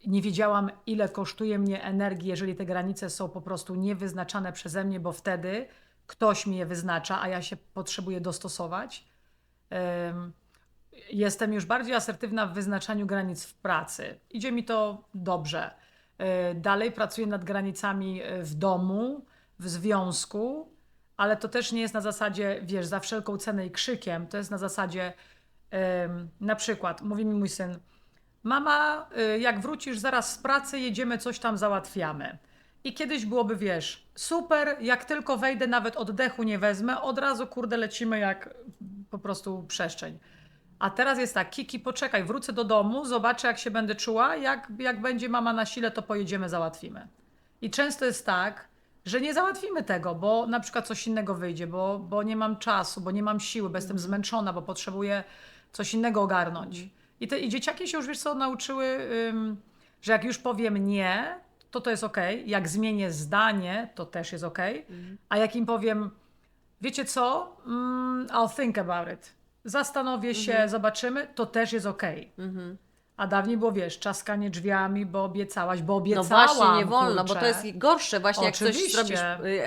nie wiedziałam, ile kosztuje mnie energii, jeżeli te granice są po prostu niewyznaczane przeze mnie, bo wtedy ktoś mi je wyznacza, a ja się potrzebuję dostosować. Jestem już bardziej asertywna w wyznaczaniu granic w pracy. Idzie mi to dobrze. Dalej pracuję nad granicami w domu, w związku, ale to też nie jest na zasadzie, wiesz, za wszelką cenę i krzykiem. To jest na zasadzie, na przykład, mówi mi mój syn, mama, jak wrócisz zaraz z pracy, jedziemy, coś tam załatwiamy. I kiedyś byłoby, wiesz, super, jak tylko wejdę, nawet oddechu nie wezmę, od razu, kurde, lecimy jak po prostu przestrzeń. A teraz jest tak, Kiki, poczekaj, wrócę do domu, zobaczę jak się będę czuła, jak będzie mama na sile, to pojedziemy, załatwimy. I często jest tak, że nie załatwimy tego, bo na przykład coś innego wyjdzie, bo nie mam czasu, bo nie mam siły, bo jestem zmęczona, bo potrzebuję coś innego ogarnąć. I dzieciaki się już, wiesz co, nauczyły, że jak już powiem nie, to jest okej. Jak zmienię zdanie, to też jest okej. A jak im powiem, wiecie co, I'll think about it. Zastanowię się, zobaczymy, to też jest okej. A dawniej było, wiesz, czaskanie drzwiami, bo obiecałaś, bo No obiecałam, właśnie, nie wolno, bo kurczę. to jest gorsze właśnie, jak coś Oczywiście. zrobisz,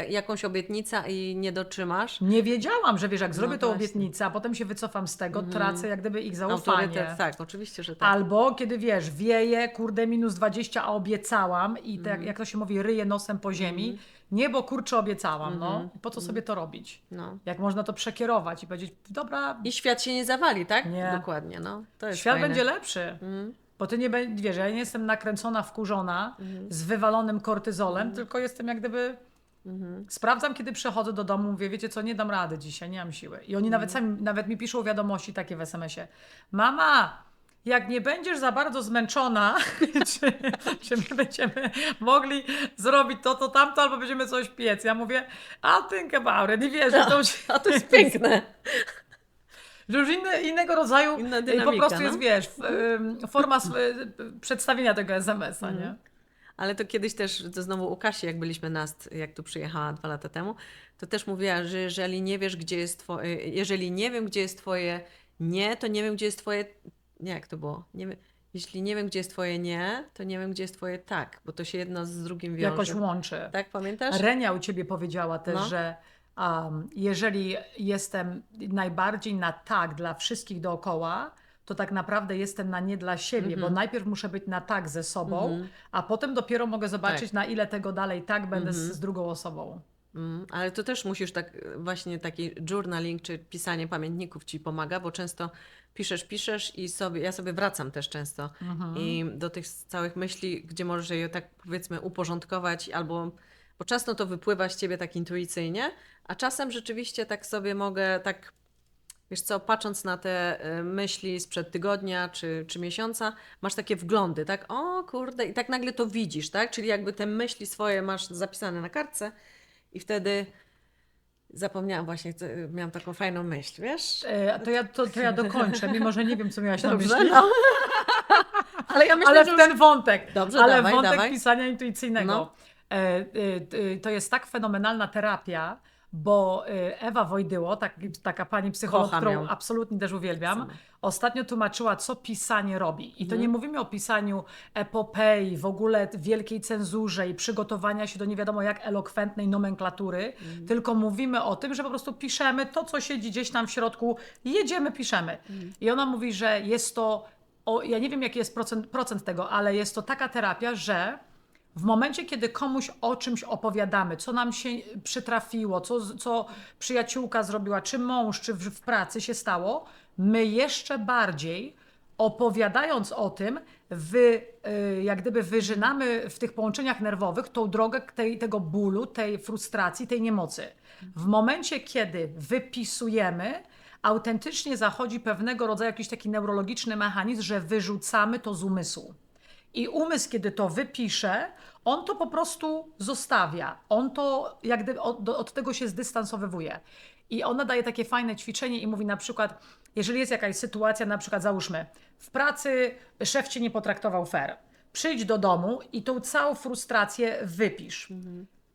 jakąś obietnicę i nie dotrzymasz. Nie wiedziałam, że wiesz, jak zrobię tą właśnie. obietnicę, a potem się wycofam z tego, tracę jak gdyby ich zaufanie. Autorytet, tak, oczywiście, że tak. Albo kiedy wiesz, wieje, kurde, minus 20, a obiecałam i tak, jak to się mówi, ryję nosem po ziemi. Nie, bo kurczę obiecałam, no. Po co sobie to robić? No. Jak można to przekierować i powiedzieć, dobra, I świat się nie zawali, tak? Nie. Dokładnie, no. To jest świat fajne. będzie lepszy. Bo ty nie będziesz, wiesz, ja nie jestem nakręcona, wkurzona, z wywalonym kortyzolem, tylko jestem jak gdyby... Sprawdzam, kiedy przychodzę do domu, mówię, wiecie co, nie dam rady dzisiaj, nie mam siły. I oni nawet mi piszą wiadomości takie w SMS-ie. Mama, jak nie będziesz za bardzo zmęczona, czy my będziemy mogli zrobić to, tamto, albo będziemy coś piec. Ja mówię, I'll think about it. I wiesz, że to już... A to jest piękne. Że już innego rodzaju Inna i po dynamika, prostu no. jest, wiesz, forma przedstawienia tego SMS-a, nie? Ale to kiedyś też, to znowu u Kasi, jak byliśmy jak tu przyjechała 2 lata temu, to też mówiła, że jeżeli nie wiesz, gdzie jest jeżeli nie wiem, gdzie jest twoje nie, to nie wiem, gdzie jest twoje, nie, jak to było? Nie wiem, jeśli nie wiem, gdzie jest twoje nie, to nie wiem, gdzie jest twoje tak, bo to się jedno z drugim wiąże. Jakoś łączy. Tak, pamiętasz? Renia u ciebie powiedziała też, No. że jeżeli jestem najbardziej na tak dla wszystkich dookoła, to tak naprawdę jestem na nie dla siebie, bo najpierw muszę być na tak ze sobą, a potem dopiero mogę zobaczyć, Tak. na ile tego dalej tak będę z drugą osobą. Ale to też musisz tak, właśnie taki journaling czy pisanie pamiętników ci pomaga, bo często piszesz i ja sobie wracam też często i do tych całych myśli, gdzie możesz je tak powiedzmy uporządkować bo czasem to wypływa z ciebie tak intuicyjnie, a czasem rzeczywiście tak sobie mogę tak, wiesz co, patrząc na te myśli sprzed tygodnia czy miesiąca, masz takie wglądy, tak? O kurde, i tak nagle to widzisz, tak? Czyli jakby te myśli swoje masz zapisane na kartce i wtedy zapomniałam właśnie, miałam taką fajną myśl, wiesz? To ja dokończę, mimo że nie wiem, co miałaś na Dobrze, myśli. no. Ale ja myślę, Ale że w ten wątek. Dobrze, ale dawaj, wątek dawaj. pisania intuicyjnego. No. To jest tak fenomenalna terapia, bo Ewa Wojdyło, taka pani psycholog, Kocham którą ją. absolutnie też uwielbiam, Sama. ostatnio tłumaczyła, co pisanie robi. I to nie mówimy o pisaniu epopei, w ogóle wielkiej cenzurze i przygotowania się do nie wiadomo jak elokwentnej nomenklatury, tylko mówimy o tym, że po prostu piszemy to, co siedzi gdzieś tam w środku, jedziemy, piszemy. I ona mówi, że jest to, ja nie wiem jaki jest procent tego, ale jest to taka terapia, że w momencie, kiedy komuś o czymś opowiadamy, co nam się przytrafiło, co przyjaciółka zrobiła, czy mąż, czy w pracy się stało, my jeszcze bardziej opowiadając o tym, jak gdyby wyżynamy w tych połączeniach nerwowych tą drogę tego bólu, tej frustracji, tej niemocy. W momencie, kiedy wypisujemy, autentycznie zachodzi pewnego rodzaju jakiś taki neurologiczny mechanizm, że wyrzucamy to z umysłu. I umysł, kiedy to wypisze, on to po prostu zostawia. On to jak gdyby od tego się zdystansowywuje. I ona daje takie fajne ćwiczenie i mówi na przykład, jeżeli jest jakaś sytuacja, na przykład załóżmy, w pracy szef cię nie potraktował fair. Przyjdź do domu i tą całą frustrację wypisz.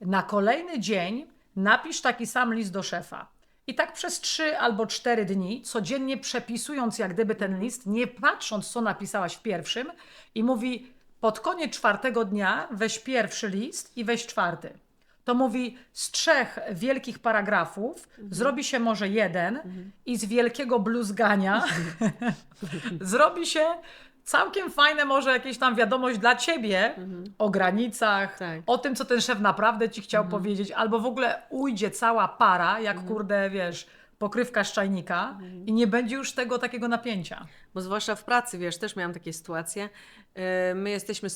Na kolejny dzień napisz taki sam list do szefa. I tak przez 3 albo 4 dni, codziennie przepisując jak gdyby ten list, nie patrząc co napisałaś w pierwszym i mówi pod koniec 4. dnia weź pierwszy list i weź 4. To mówi z 3 wielkich paragrafów zrobi się może 1 i z wielkiego bluzgania zrobi się całkiem fajne może jakieś tam wiadomość dla ciebie o granicach, Tak. o tym, co ten szef naprawdę ci chciał powiedzieć, albo w ogóle ujdzie cała para, jak kurde, wiesz, pokrywka z czajnika i nie będzie już tego takiego napięcia. Bo zwłaszcza w pracy, wiesz, też miałam takie sytuacje. My jesteśmy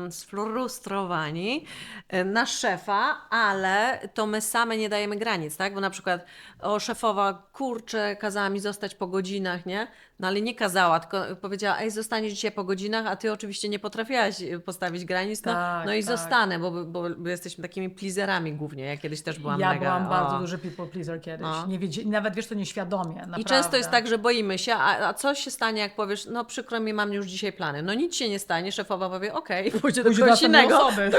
sfrustrowani na szefa, ale to my same nie dajemy granic, tak? Bo na przykład szefowa, kurczę, kazała mi zostać po godzinach, nie? No ale nie kazała, tylko powiedziała, ej, zostaniesz dzisiaj po godzinach, a ty oczywiście nie potrafiłaś postawić granic, no i Tak. zostanę, bo jesteśmy takimi pleaserami głównie. Ja kiedyś też byłam Ja mega... byłam bardzo duży people pleaser kiedyś. No. Nawet wiesz, to nieświadomie. Naprawdę. I często jest tak, że boimy się, a co się stanie, jak powiesz, no przykro mi, mam już dzisiaj plany. No nic się nie stanie, szefowa powie, okej, pójdzie do Pójdzie kogoś do następnej innego. osoby.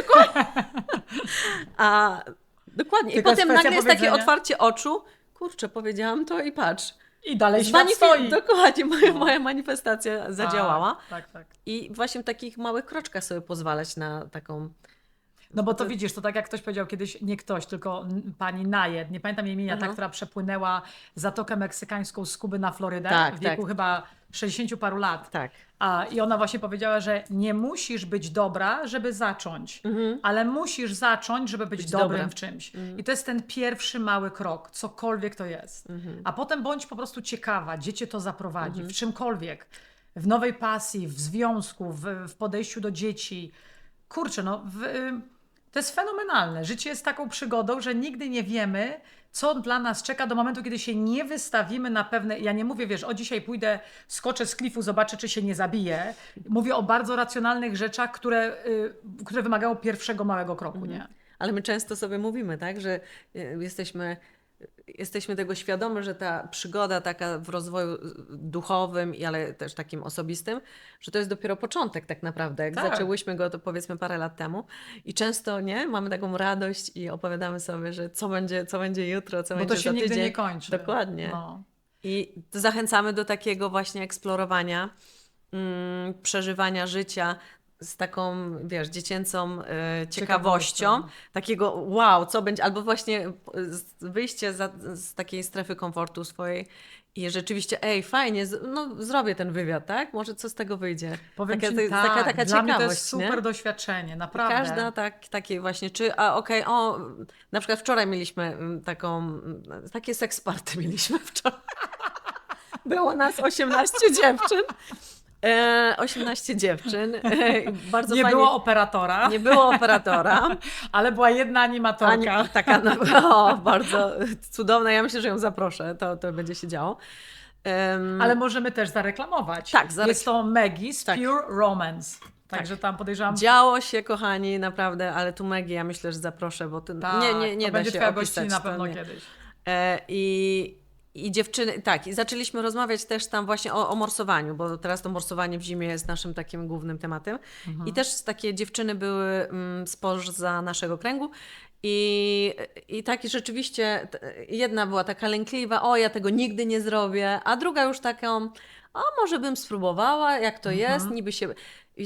Dokładnie. I Tylko jest potem kwestia nagle jest takie powiedzenia. otwarcie oczu, kurczę, powiedziałam to i patrz. I dalej świat stoi. Dokładnie, moja manifestacja zadziałała. Tak. I właśnie w takich małych kroczkach sobie pozwalać na taką... No bo to widzisz, to tak jak ktoś powiedział kiedyś, nie ktoś, tylko pani Najed, nie pamiętam jej imienia, ta, która przepłynęła Zatokę Meksykańską z Kuby na Florydę Tak, w wieku tak. chyba 60 paru lat. Tak. I ona właśnie powiedziała, że nie musisz być dobra, żeby zacząć, ale musisz zacząć, żeby być dobrym dobra. w czymś. I to jest ten pierwszy mały krok, cokolwiek to jest. A potem bądź po prostu ciekawa, gdzie cię to zaprowadzi, w czymkolwiek. W nowej pasji, w związku, w podejściu do dzieci. Kurczę, to jest fenomenalne. Życie jest taką przygodą, że nigdy nie wiemy, co dla nas czeka do momentu, kiedy się nie wystawimy na pewne... Ja nie mówię, wiesz, dzisiaj pójdę, skoczę z klifu, zobaczę, czy się nie zabiję. Mówię o bardzo racjonalnych rzeczach, które wymagają pierwszego małego kroku, nie? Ale my często sobie mówimy, tak, że jesteśmy jesteśmy tego świadomi, że ta przygoda taka w rozwoju duchowym, ale też takim osobistym, że to jest dopiero początek tak naprawdę. Jak Tak. zaczęłyśmy go to powiedzmy parę lat temu i często nie mamy taką radość i opowiadamy sobie, że co będzie jutro, co Bo będzie to się za nigdy tydzień. nie kończy. Dokładnie. No. I zachęcamy do takiego właśnie eksplorowania, przeżywania życia z taką, wiesz, dziecięcą ciekawością, takiego wow, co będzie, albo właśnie wyjście z takiej strefy komfortu swojej i rzeczywiście, fajnie, zrobię ten wywiad, tak? Może co z tego wyjdzie? Powiem Taka, ci, to jest tak, taka dla ciekawość, mnie to jest super nie? doświadczenie, I naprawdę. każda takiej właśnie, na przykład wczoraj mieliśmy takie seks party mieliśmy wczoraj. Było nas 18 dziewczyn. 18 dziewczyn. Bardzo Nie fajnie. było operatora, Nie było operatora. ale była jedna animatorka. Taka bardzo cudowna. Ja myślę, że ją zaproszę. To będzie się działo. Ale możemy też zareklamować. Tak, Jest to Maggie's Tak. Pure Romance. Także tam podejrzewam... Działo się, kochani, naprawdę, ale tu Maggie, ja myślę, że zaproszę, bo to Tak, nie to da będzie się twoja opisać. gościna na to pewno nie. kiedyś. I dziewczyny, tak, i zaczęliśmy rozmawiać też tam właśnie o morsowaniu, bo teraz to morsowanie w zimie jest naszym takim głównym tematem. I też takie dziewczyny były spoza naszego kręgu i tak i rzeczywiście jedna była taka lękliwa, ja tego nigdy nie zrobię, a druga już taką, może bym spróbowała, jak to jest, niby się...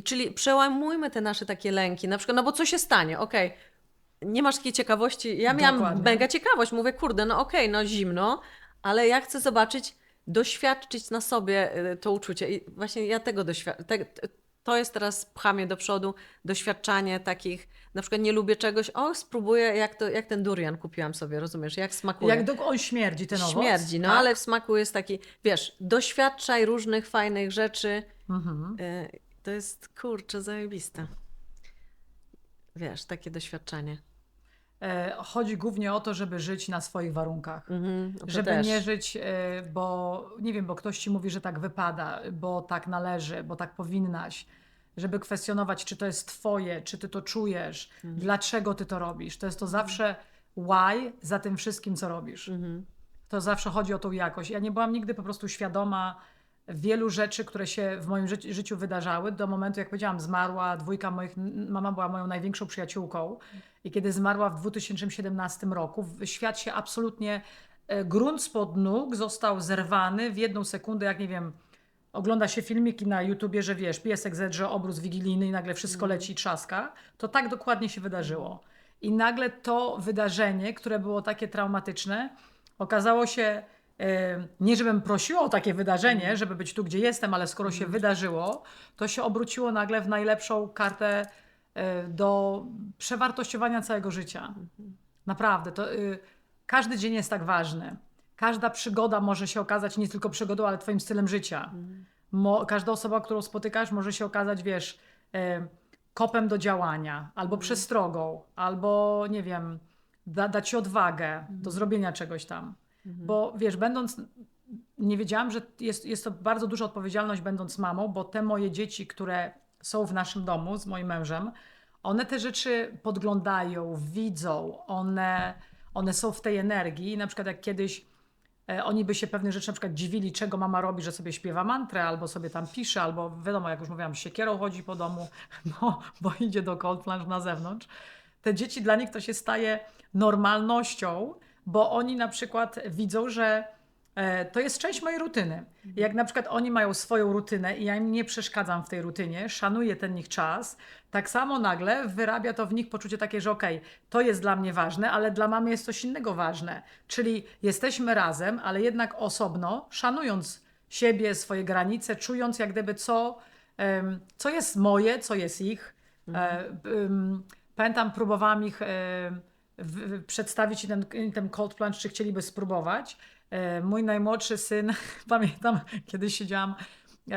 Czyli przełamujmy te nasze takie lęki, na przykład, no bo co się stanie, okej, nie masz takiej ciekawości, ja miałam Dokładnie. mega ciekawość, mówię, kurde, zimno, ale ja chcę zobaczyć, doświadczyć na sobie to uczucie. I właśnie ja tego to jest teraz pcha mnie do przodu, doświadczanie takich, na przykład nie lubię czegoś, spróbuję, jak ten durian kupiłam sobie, rozumiesz, jak smakuje. Jak on śmierdzi, ten owoc? Śmierdzi, tak? ale w smaku jest taki, wiesz, doświadczaj różnych fajnych rzeczy. To jest, kurczę, zajebiste. Wiesz, takie doświadczenie. Chodzi głównie o to, żeby żyć na swoich warunkach. To Żeby też. nie żyć, bo nie wiem, bo ktoś ci mówi, że tak wypada, bo tak należy, bo tak powinnaś. Żeby kwestionować, czy to jest twoje, czy ty to czujesz, dlaczego ty to robisz. To jest to zawsze why za tym wszystkim, co robisz. To zawsze chodzi o tą jakość. Ja nie byłam nigdy po prostu świadoma wielu rzeczy, które się w moim życiu wydarzały. Do momentu, jak powiedziałam, zmarła dwójka moich, mama była moją największą przyjaciółką i kiedy zmarła w 2017 roku, świat się absolutnie, grunt spod nóg został zerwany w jedną sekundę, jak nie wiem, ogląda się filmiki na YouTubie, że wiesz, piesek zedrze obrus wigilijny i nagle wszystko leci i trzaska. To tak dokładnie się wydarzyło. I nagle to wydarzenie, które było takie traumatyczne, okazało się, nie żebym prosiła o takie wydarzenie, żeby być tu, gdzie jestem, ale skoro się wydarzyło, to się obróciło nagle w najlepszą kartę do przewartościowania całego życia. Naprawdę. Każdy dzień jest tak ważny. Każda przygoda może się okazać nie tylko przygodą, ale twoim stylem życia. Każda osoba, którą spotykasz, może się okazać, wiesz, kopem do działania, albo przestrogą, albo nie wiem, dać ci odwagę do zrobienia czegoś tam. Bo wiesz, nie wiedziałam, że jest to bardzo duża odpowiedzialność będąc mamą, bo te moje dzieci, które są w naszym domu z moim mężem, one te rzeczy podglądają, widzą, one są w tej energii. I na przykład jak kiedyś oni by się pewnych rzeczy na przykład dziwili, czego mama robi, że sobie śpiewa mantrę, albo sobie tam pisze, albo wiadomo, jak już mówiłam, siekierą chodzi po domu, bo idzie do cold plunge na zewnątrz. Te dzieci, dla nich to się staje normalnością, bo oni na przykład widzą, że to jest część mojej rutyny. Jak na przykład oni mają swoją rutynę i ja im nie przeszkadzam w tej rutynie, szanuję ten ich czas, tak samo nagle wyrabia to w nich poczucie takie, że okej, to jest dla mnie ważne, ale dla mamy jest coś innego ważne. Czyli jesteśmy razem, ale jednak osobno, szanując siebie, swoje granice, czując jak gdyby co jest moje, co jest ich. Pamiętam, próbowałam ich przedstawić ten cold plunge, czy chcieliby spróbować. Mój najmłodszy syn, pamiętam, kiedyś siedziałam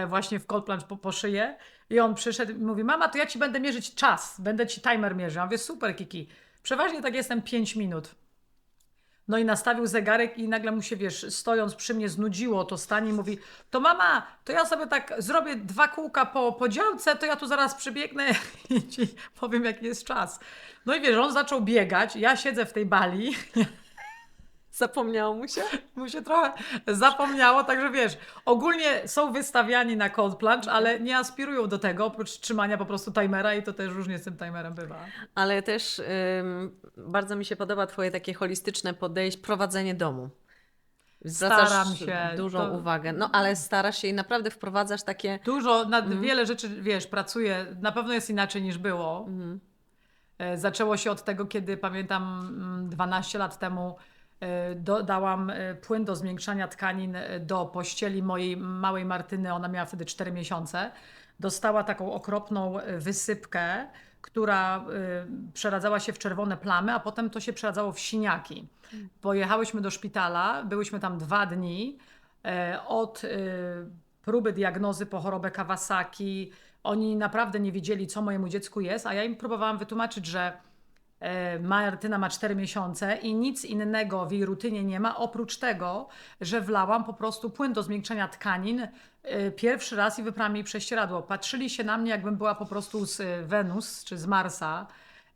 właśnie w cold plunge po szyję i on przyszedł i mówi, mama, to ja ci będę mierzyć czas, będę ci timer mierzył. Ja mówię, super Kiki, przeważnie tak jestem 5 minut. No i nastawił zegarek i nagle mu się, wiesz, stojąc przy mnie znudziło to stanie i mówi, to mama, to ja sobie tak zrobię 2 kółka po działce, to ja tu zaraz przybiegnę i ci powiem, jaki jest czas. No i wiesz, on zaczął biegać, ja siedzę w tej bali Zapomniało mu się? Mu się trochę zapomniało, także wiesz, ogólnie są wystawiani na cold plunge, ale nie aspirują do tego, oprócz trzymania po prostu timera i to też różnie z tym timerem bywa. Ale też bardzo mi się podoba twoje takie holistyczne podejście, prowadzenie domu. Zwracasz Staram się. dużą uwagę. No ale starasz się i naprawdę wprowadzasz takie... Dużo, wiele rzeczy, wiesz, pracuję, na pewno jest inaczej niż było. Zaczęło się od tego, kiedy pamiętam 12 lat temu dodałam płyn do zmiękczania tkanin do pościeli mojej małej Martyny, ona miała wtedy 4 miesiące. Dostała taką okropną wysypkę, która przeradzała się w czerwone plamy, a potem to się przeradzało w siniaki. Pojechałyśmy do szpitala, byłyśmy tam 2 dni. Od próby diagnozy po chorobę Kawasaki, oni naprawdę nie wiedzieli, co mojemu dziecku jest, a ja im próbowałam wytłumaczyć, że Martyna ma 4 miesiące i nic innego w jej rutynie nie ma, oprócz tego, że wlałam po prostu płyn do zmiękczenia tkanin pierwszy raz i wyprałam jej prześcieradło. Patrzyli się na mnie, jakbym była po prostu z Wenus czy z Marsa,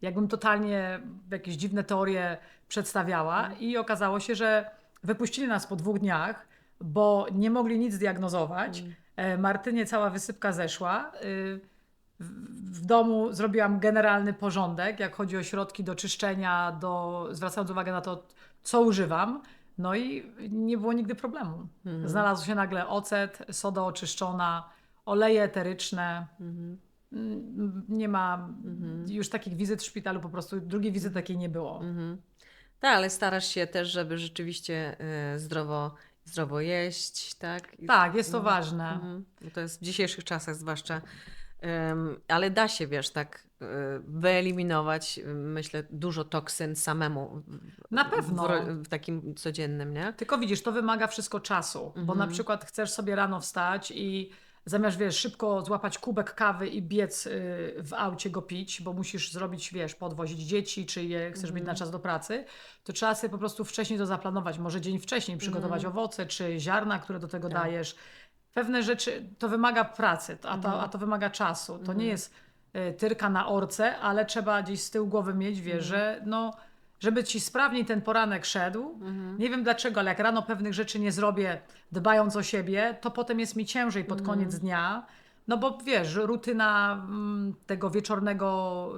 jakbym totalnie jakieś dziwne teorie przedstawiała i okazało się, że wypuścili nas po 2 dniach, bo nie mogli nic diagnozować. Martynie cała wysypka zeszła. W domu zrobiłam generalny porządek, jak chodzi o środki do czyszczenia, zwracając uwagę na to, co używam. No i nie było nigdy problemu. Znalazł się nagle ocet, soda oczyszczona, oleje eteryczne. Nie ma już takich wizyt w szpitalu, po prostu drugiej wizyty takiej nie było. Tak, ale starasz się też, żeby rzeczywiście zdrowo jeść, tak? Tak, jest to ważne. Bo to jest w dzisiejszych czasach zwłaszcza. Ale da się, wiesz, tak wyeliminować, myślę, dużo toksyn samemu. Na pewno. W takim codziennym, nie? Tylko widzisz, to wymaga wszystko czasu, bo na przykład chcesz sobie rano wstać i zamiast, wiesz, szybko złapać kubek kawy i biec w aucie go pić, bo musisz zrobić, wiesz, podwozić dzieci, czy je chcesz mieć na czas do pracy, to trzeba sobie po prostu wcześniej to zaplanować. Może dzień wcześniej przygotować owoce, czy ziarna, które do tego dajesz. Pewne rzeczy to wymaga pracy, a to wymaga czasu. To nie jest tyrka na orce, ale trzeba gdzieś z tyłu głowy mieć, wiesz, że no, żeby ci sprawniej ten poranek szedł. Nie wiem dlaczego, ale jak rano pewnych rzeczy nie zrobię, dbając o siebie, to potem jest mi ciężej pod koniec dnia. No bo wiesz, rutyna tego wieczornego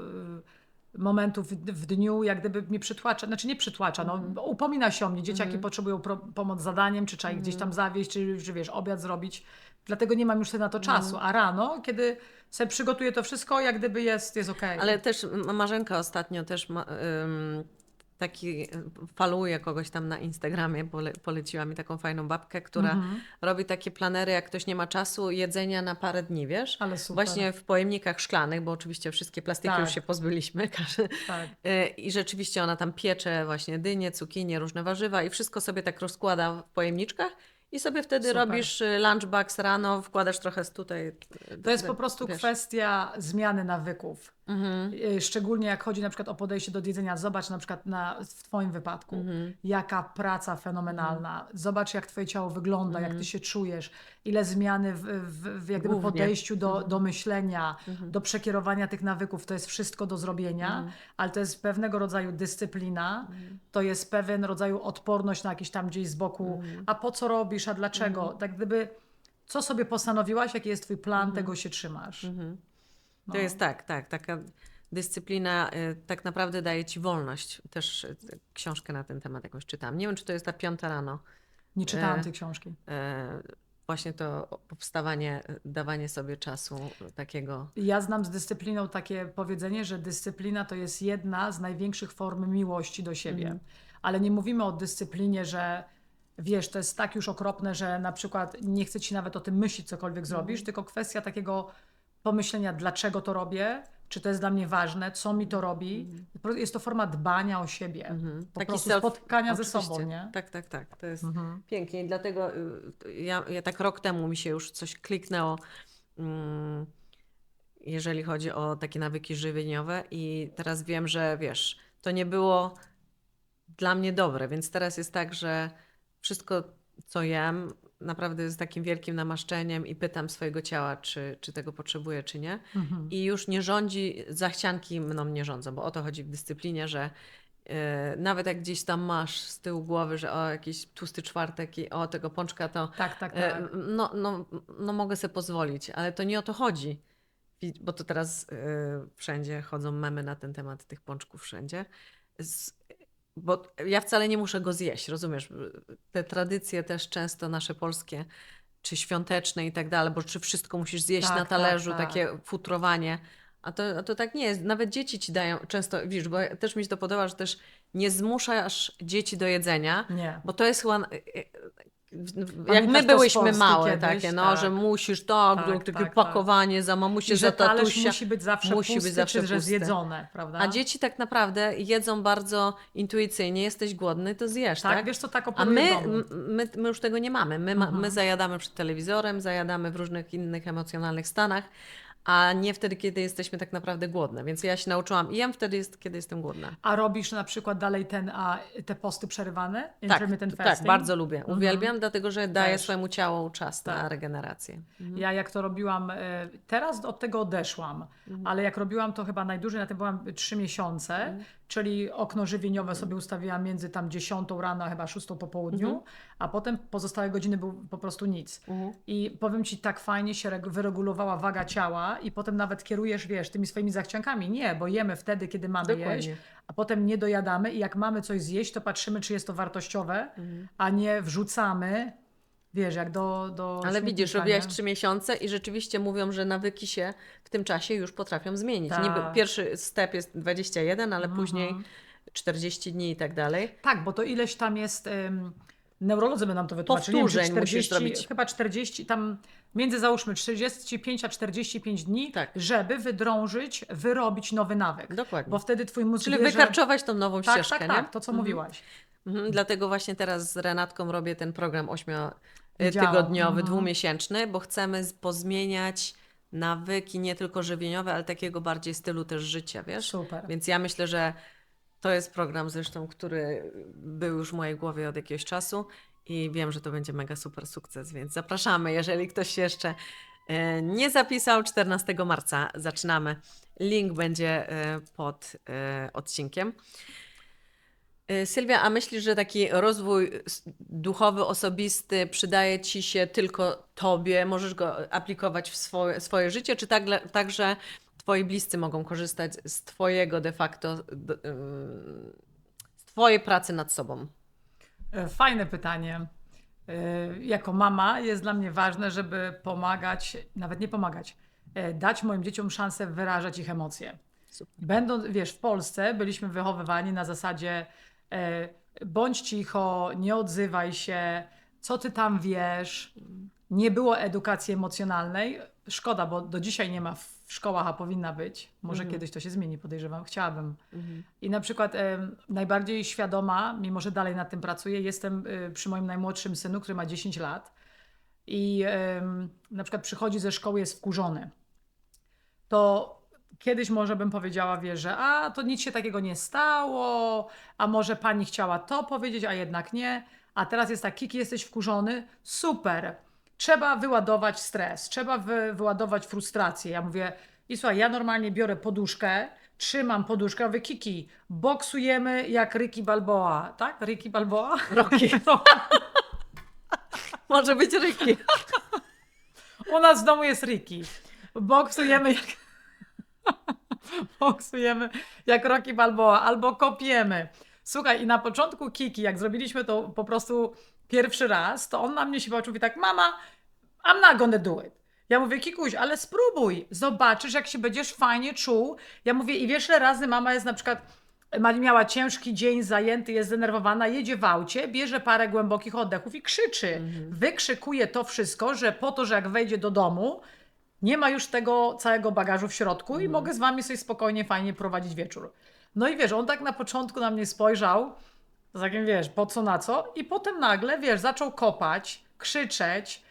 momentu w dniu jak gdyby mnie przytłacza, znaczy nie przytłacza, no upomina się o mnie. Dzieciaki potrzebują pomoc z zadaniem, czy trzeba ich gdzieś tam zawieźć, czy wiesz, obiad zrobić. Dlatego nie mam już wtedy na to czasu. A rano, kiedy sobie przygotuję to wszystko, jak gdyby jest okej. Ale też Marzenka ostatnio też faluje kogoś tam na Instagramie, poleciła mi taką fajną babkę, która robi takie planery, jak ktoś nie ma czasu, jedzenia na parę dni, wiesz? Ale super. Właśnie w pojemnikach szklanych, bo oczywiście wszystkie plastiki już się pozbyliśmy. Tak. I rzeczywiście ona tam piecze właśnie dynie, cukinie, różne warzywa i wszystko sobie tak rozkłada w pojemniczkach. I sobie wtedy Super. robisz lunchbox rano, wkładasz trochę tutaj. To jest po prostu wiesz. kwestia zmiany nawyków. Szczególnie jak chodzi na przykład o podejście do jedzenia. Zobacz na przykład w twoim wypadku, jaka praca fenomenalna. Zobacz jak twoje ciało wygląda, jak ty się czujesz, ile zmiany w jak gdyby Głównie. podejściu do myślenia, do przekierowania tych nawyków. To jest wszystko do zrobienia, ale to jest pewnego rodzaju dyscyplina, to jest pewien rodzaju odporność na jakiś tam gdzieś z boku, a po co robisz, a dlaczego? Tak gdyby co sobie postanowiłaś, jaki jest twój plan, tego się trzymasz. To jest taka dyscyplina tak naprawdę daje ci wolność. Też książkę na ten temat jakąś czytam. Nie wiem, czy to jest ta 5 rano. Nie czytałam tej książki. Właśnie to powstawanie, dawanie sobie czasu takiego. Ja znam z dyscypliną takie powiedzenie, że dyscyplina to jest jedna z największych form miłości do siebie. Ale nie mówimy o dyscyplinie, że wiesz, to jest tak już okropne, że na przykład nie chce ci nawet o tym myśleć, cokolwiek zrobisz, tylko kwestia takiego pomyślenia, dlaczego to robię, czy to jest dla mnie ważne, co mi to robi. Jest to forma dbania o siebie. Po prostu spotkania ze sobą, nie? Tak. To jest pięknie. I dlatego ja tak rok temu mi się już coś kliknęło, jeżeli chodzi o takie nawyki żywieniowe i teraz wiem, że wiesz, to nie było dla mnie dobre, więc teraz jest tak, że wszystko, co jem, naprawdę jest takim wielkim namaszczeniem i pytam swojego ciała, czy tego potrzebuję, czy nie. I już nie rządzi, zachcianki mną nie rządzą, bo o to chodzi w dyscyplinie, że Nawet jak gdzieś tam masz z tyłu głowy, że o jakiś tłusty czwartek i o tego pączka, to Tak. no mogę sobie pozwolić, ale to nie o to chodzi. Bo to teraz wszędzie chodzą memy na ten temat tych pączków wszędzie. Bo ja wcale nie muszę go zjeść, rozumiesz? Te tradycje też często nasze polskie, czy świąteczne i tak dalej, bo czy wszystko musisz zjeść Tak, na talerzu, tak, tak. takie futrowanie. A to tak nie jest. Nawet dzieci ci dają często, widzisz, bo też mi się to podoba, że też nie zmuszasz dzieci do jedzenia, Nie. bo to jest chyba... Jak Pamiętasz my to z byłyśmy Polski małe kiedyś? takie, no, Tak. że musisz Tak, takie tak. pakowanie za mamusię, I za że talerz tatusia. musi być zawsze Musi być pusty, zawsze czy że pusty. zjedzone, prawda? A dzieci tak naprawdę jedzą bardzo intuicyjnie. Jesteś głodny, to zjesz, Tak, tak? wiesz co, tak A operuję w domu. my już tego nie mamy. My zajadamy przed telewizorem, zajadamy w różnych innych emocjonalnych stanach, a nie wtedy, kiedy jesteśmy tak naprawdę głodne. Więc ja się nauczyłam i jem wtedy, kiedy jestem głodna. A robisz na przykład dalej te posty przerywane? Tak, Intermittent tak, fasting? bardzo lubię. Uwielbiam, dlatego że daję Też. swojemu ciału czas na Tak. regenerację. Ja jak to robiłam, teraz od tego odeszłam, ale jak robiłam to chyba najdłużej, na tym byłam 3 miesiące, czyli okno żywieniowe sobie ustawiłam między tam 10 rano, a chyba 6 po południu, a potem pozostałe godziny był po prostu nic. I powiem Ci, tak fajnie się wyregulowała waga ciała i potem nawet kierujesz, wiesz, tymi swoimi zachciankami. Nie, bo jemy wtedy, kiedy mamy Dokładnie. jeść, a potem nie dojadamy i jak mamy coś zjeść, to patrzymy, czy jest to wartościowe, a nie wrzucamy. Wiesz, jak do Ale widzisz, śmietnika, robiłaś nie? 3 miesiące i rzeczywiście mówią, że nawyki się w tym czasie już potrafią zmienić. Tak. Niby pierwszy step jest 21, ale później 40 dni i tak dalej. Tak, bo to ileś tam jest. Neurolodzy by nam to wytłumaczyli. Nie wiem, czy Powtórzeń musisz zrobić. chyba 40, tam między załóżmy 35 a 45 dni, Tak. żeby wyrobić nowy nawyk. Dokładnie. Bo wtedy twój mózg Czyli wie, że... wykarczować tą nową Tak, ścieżkę, tak, nie? tak, to co mówiłaś. Dlatego właśnie teraz z Renatką robię ten program Widziałam. 8-tygodniowy, 2-miesięczny, bo chcemy pozmieniać nawyki nie tylko żywieniowe, ale takiego bardziej stylu też życia, wiesz? Super. Więc ja myślę, że to jest program zresztą, który był już w mojej głowie od jakiegoś czasu i wiem, że to będzie mega super sukces, więc zapraszamy, jeżeli ktoś się jeszcze nie zapisał, 14 marca zaczynamy. Link będzie pod odcinkiem. Sylwia, a myślisz, że taki rozwój duchowy, osobisty przydaje Ci się tylko Tobie? Możesz go aplikować w swoje życie, czy także Twoi bliscy mogą korzystać z Twojego de facto, z Twojej pracy nad sobą? Fajne pytanie. Jako mama jest dla mnie ważne, żeby pomagać, nawet nie pomagać, dać moim dzieciom szansę wyrażać ich emocje. Super. Będąc, wiesz, w Polsce byliśmy wychowywani na zasadzie bądź cicho, nie odzywaj się, co ty tam wiesz. Nie było edukacji emocjonalnej. Szkoda, bo do dzisiaj nie ma w szkołach, a powinna być. Może kiedyś to się zmieni, podejrzewam. Chciałabym. I na przykład najbardziej świadoma, mimo że dalej nad tym pracuję, jestem przy moim najmłodszym synu, który ma 10 lat. I na przykład przychodzi ze szkoły, jest wkurzony. To kiedyś może bym powiedziała, wiesz, że to nic się takiego nie stało, a może pani chciała to powiedzieć, a jednak nie. A teraz jest tak, Kiki, jesteś wkurzony? Super. Trzeba wyładować stres, trzeba wyładować frustrację. Ja mówię, i słuchaj, ja normalnie biorę poduszkę, trzymam poduszkę, ja mówię, Kiki, boksujemy jak Rocky Balboa, tak? Rocky Balboa? Rocky. Może być Ricky. U nas w domu jest Ricky. Boksujemy jak... Boksujemy jak Rocky Balboa albo kopiemy. Słuchaj, i na początku Kiki, jak zrobiliśmy to po prostu pierwszy raz, to on na mnie się patrzył i mówi tak, mama, I'm not gonna do it. Ja mówię, Kikuś, ale spróbuj, zobaczysz, jak się będziesz fajnie czuł. Ja mówię, i wiesz, ile razy mama jest na przykład, miała ciężki dzień, zajęty, jest zdenerwowana, jedzie w aucie, bierze parę głębokich oddechów i krzyczy. Wykrzykuje to wszystko, że po to, że jak wejdzie do domu, nie ma już tego całego bagażu w środku i mogę z wami sobie spokojnie, fajnie prowadzić wieczór. No i wiesz, on tak na początku na mnie spojrzał, z takim, wiesz, po co na co, i potem nagle, wiesz, zaczął kopać, krzyczeć,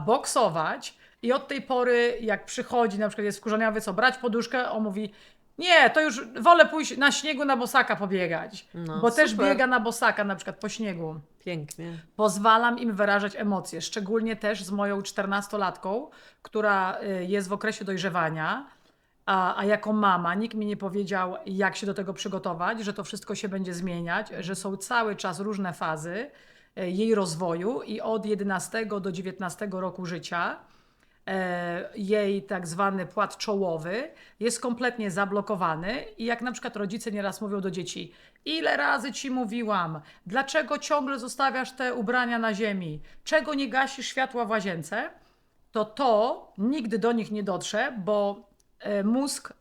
boksować i od tej pory, jak przychodzi, na przykład jest wkurzony, ja mówię, co, brać poduszkę? On mówi, nie, to już wolę pójść na śniegu na bosaka pobiegać, No, bo też super. biega na bosaka, na przykład po śniegu. Pięknie. Pozwalam im wyrażać emocje, szczególnie też z moją 14-latką, która jest w okresie dojrzewania a jako mama nikt mi nie powiedział, jak się do tego przygotować, że to wszystko się będzie zmieniać, że są cały czas różne fazy jej rozwoju i od 11 do 19 roku życia jej tak zwany płat czołowy jest kompletnie zablokowany i jak na przykład rodzice nieraz mówią do dzieci: ile razy ci mówiłam, dlaczego ciągle zostawiasz te ubrania na ziemi, czego nie gasisz światła w łazience, to nigdy do nich nie dotrze, bo mózg,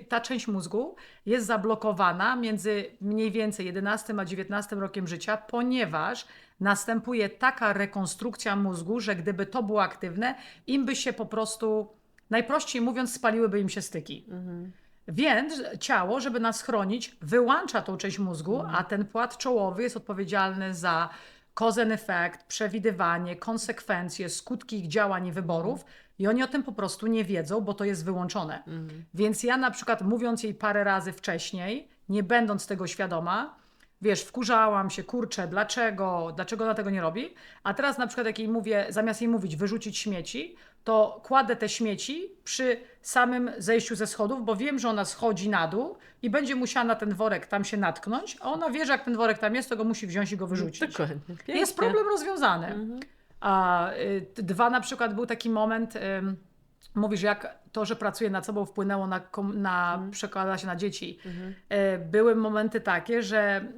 ta część mózgu jest zablokowana między mniej więcej 11 a 19 rokiem życia, ponieważ następuje taka rekonstrukcja mózgu, że gdyby to było aktywne, im by się po prostu, najprościej mówiąc, spaliłyby im się styki. Więc ciało, żeby nas chronić, wyłącza tą część mózgu, a ten płat czołowy jest odpowiedzialny za cause and effect, przewidywanie, konsekwencje, skutki ich działań i wyborów. I oni o tym po prostu nie wiedzą, bo to jest wyłączone. Więc ja na przykład, mówiąc jej parę razy wcześniej, nie będąc tego świadoma, wiesz, wkurzałam się, kurczę, dlaczego ona tego nie robi? A teraz na przykład jak jej mówię, zamiast jej mówić wyrzucić śmieci, to kładę te śmieci przy samym zejściu ze schodów, bo wiem, że ona schodzi na dół i będzie musiała na ten worek tam się natknąć, a ona wie, że jak ten worek tam jest, to go musi wziąć i go wyrzucić. Dokładnie. Pięknie. Jest problem rozwiązany. Dwa, na przykład był taki moment, mówisz, jak to, że pracuję nad sobą, wpłynęło na przekłada się na dzieci. Były momenty takie, że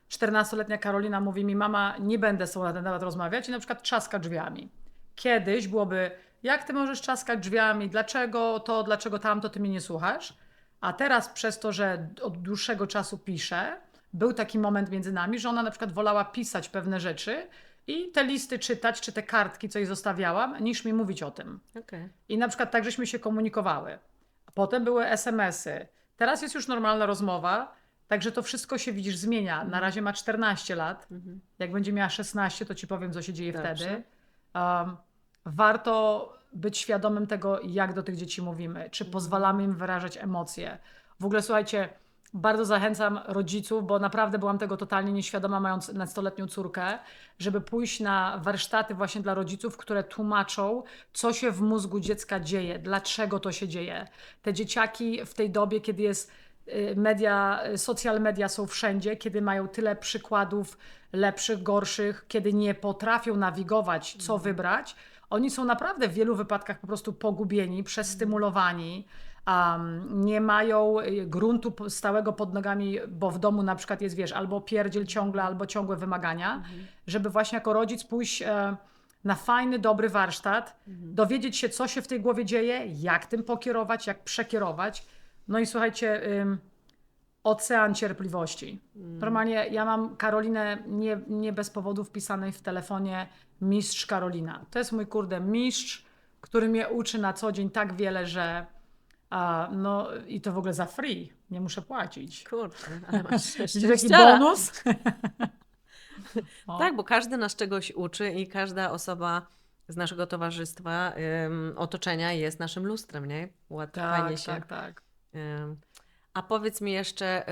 14-letnia Karolina mówi mi: mama, nie będę z tobą na ten temat rozmawiać, i na przykład trzaska drzwiami. Kiedyś byłoby: jak ty możesz trzaskać drzwiami, dlaczego to, dlaczego tamto, ty mnie nie słuchasz? A teraz przez to, że od dłuższego czasu piszę, był taki moment między nami, że ona na przykład wolała pisać pewne rzeczy i te listy czytać, czy te kartki, co jej zostawiałam, niż mi mówić o tym. Okay. I na przykład tak żeśmy się komunikowały. Potem były SMS-y. Teraz jest już normalna rozmowa, także to wszystko się, widzisz, zmienia. Na razie ma 14 lat. Jak będzie miała 16, to ci powiem, co się dzieje wtedy. Warto być świadomym tego, jak do tych dzieci mówimy. Czy pozwalamy im wyrażać emocje. W ogóle, słuchajcie, bardzo zachęcam rodziców, bo naprawdę byłam tego totalnie nieświadoma, mając nastoletnią córkę, żeby pójść na warsztaty właśnie dla rodziców, które tłumaczą, co się w mózgu dziecka dzieje, dlaczego to się dzieje. Te dzieciaki w tej dobie, kiedy jest social media są wszędzie, kiedy mają tyle przykładów lepszych, gorszych, kiedy nie potrafią nawigować, co wybrać, oni są naprawdę w wielu wypadkach po prostu pogubieni, przestymulowani. Nie mają gruntu stałego pod nogami, bo w domu na przykład jest, wiesz, albo pierdziel ciągle, albo ciągłe wymagania, żeby właśnie jako rodzic pójść na fajny, dobry warsztat, dowiedzieć się, co się w tej głowie dzieje, jak tym pokierować, jak przekierować. No i słuchajcie, ocean cierpliwości. Normalnie ja mam Karolinę nie bez powodu wpisanej w telefonie mistrz Karolina. To jest mój mistrz, który mnie uczy na co dzień tak wiele, że no i to w ogóle za free. Nie muszę płacić. Kurde, ale masz Taki bonus. Tak, bo każdy nas czegoś uczy i każda osoba z naszego towarzystwa, otoczenia jest naszym lustrem, nie? Fajnie się. Tak. A powiedz mi jeszcze,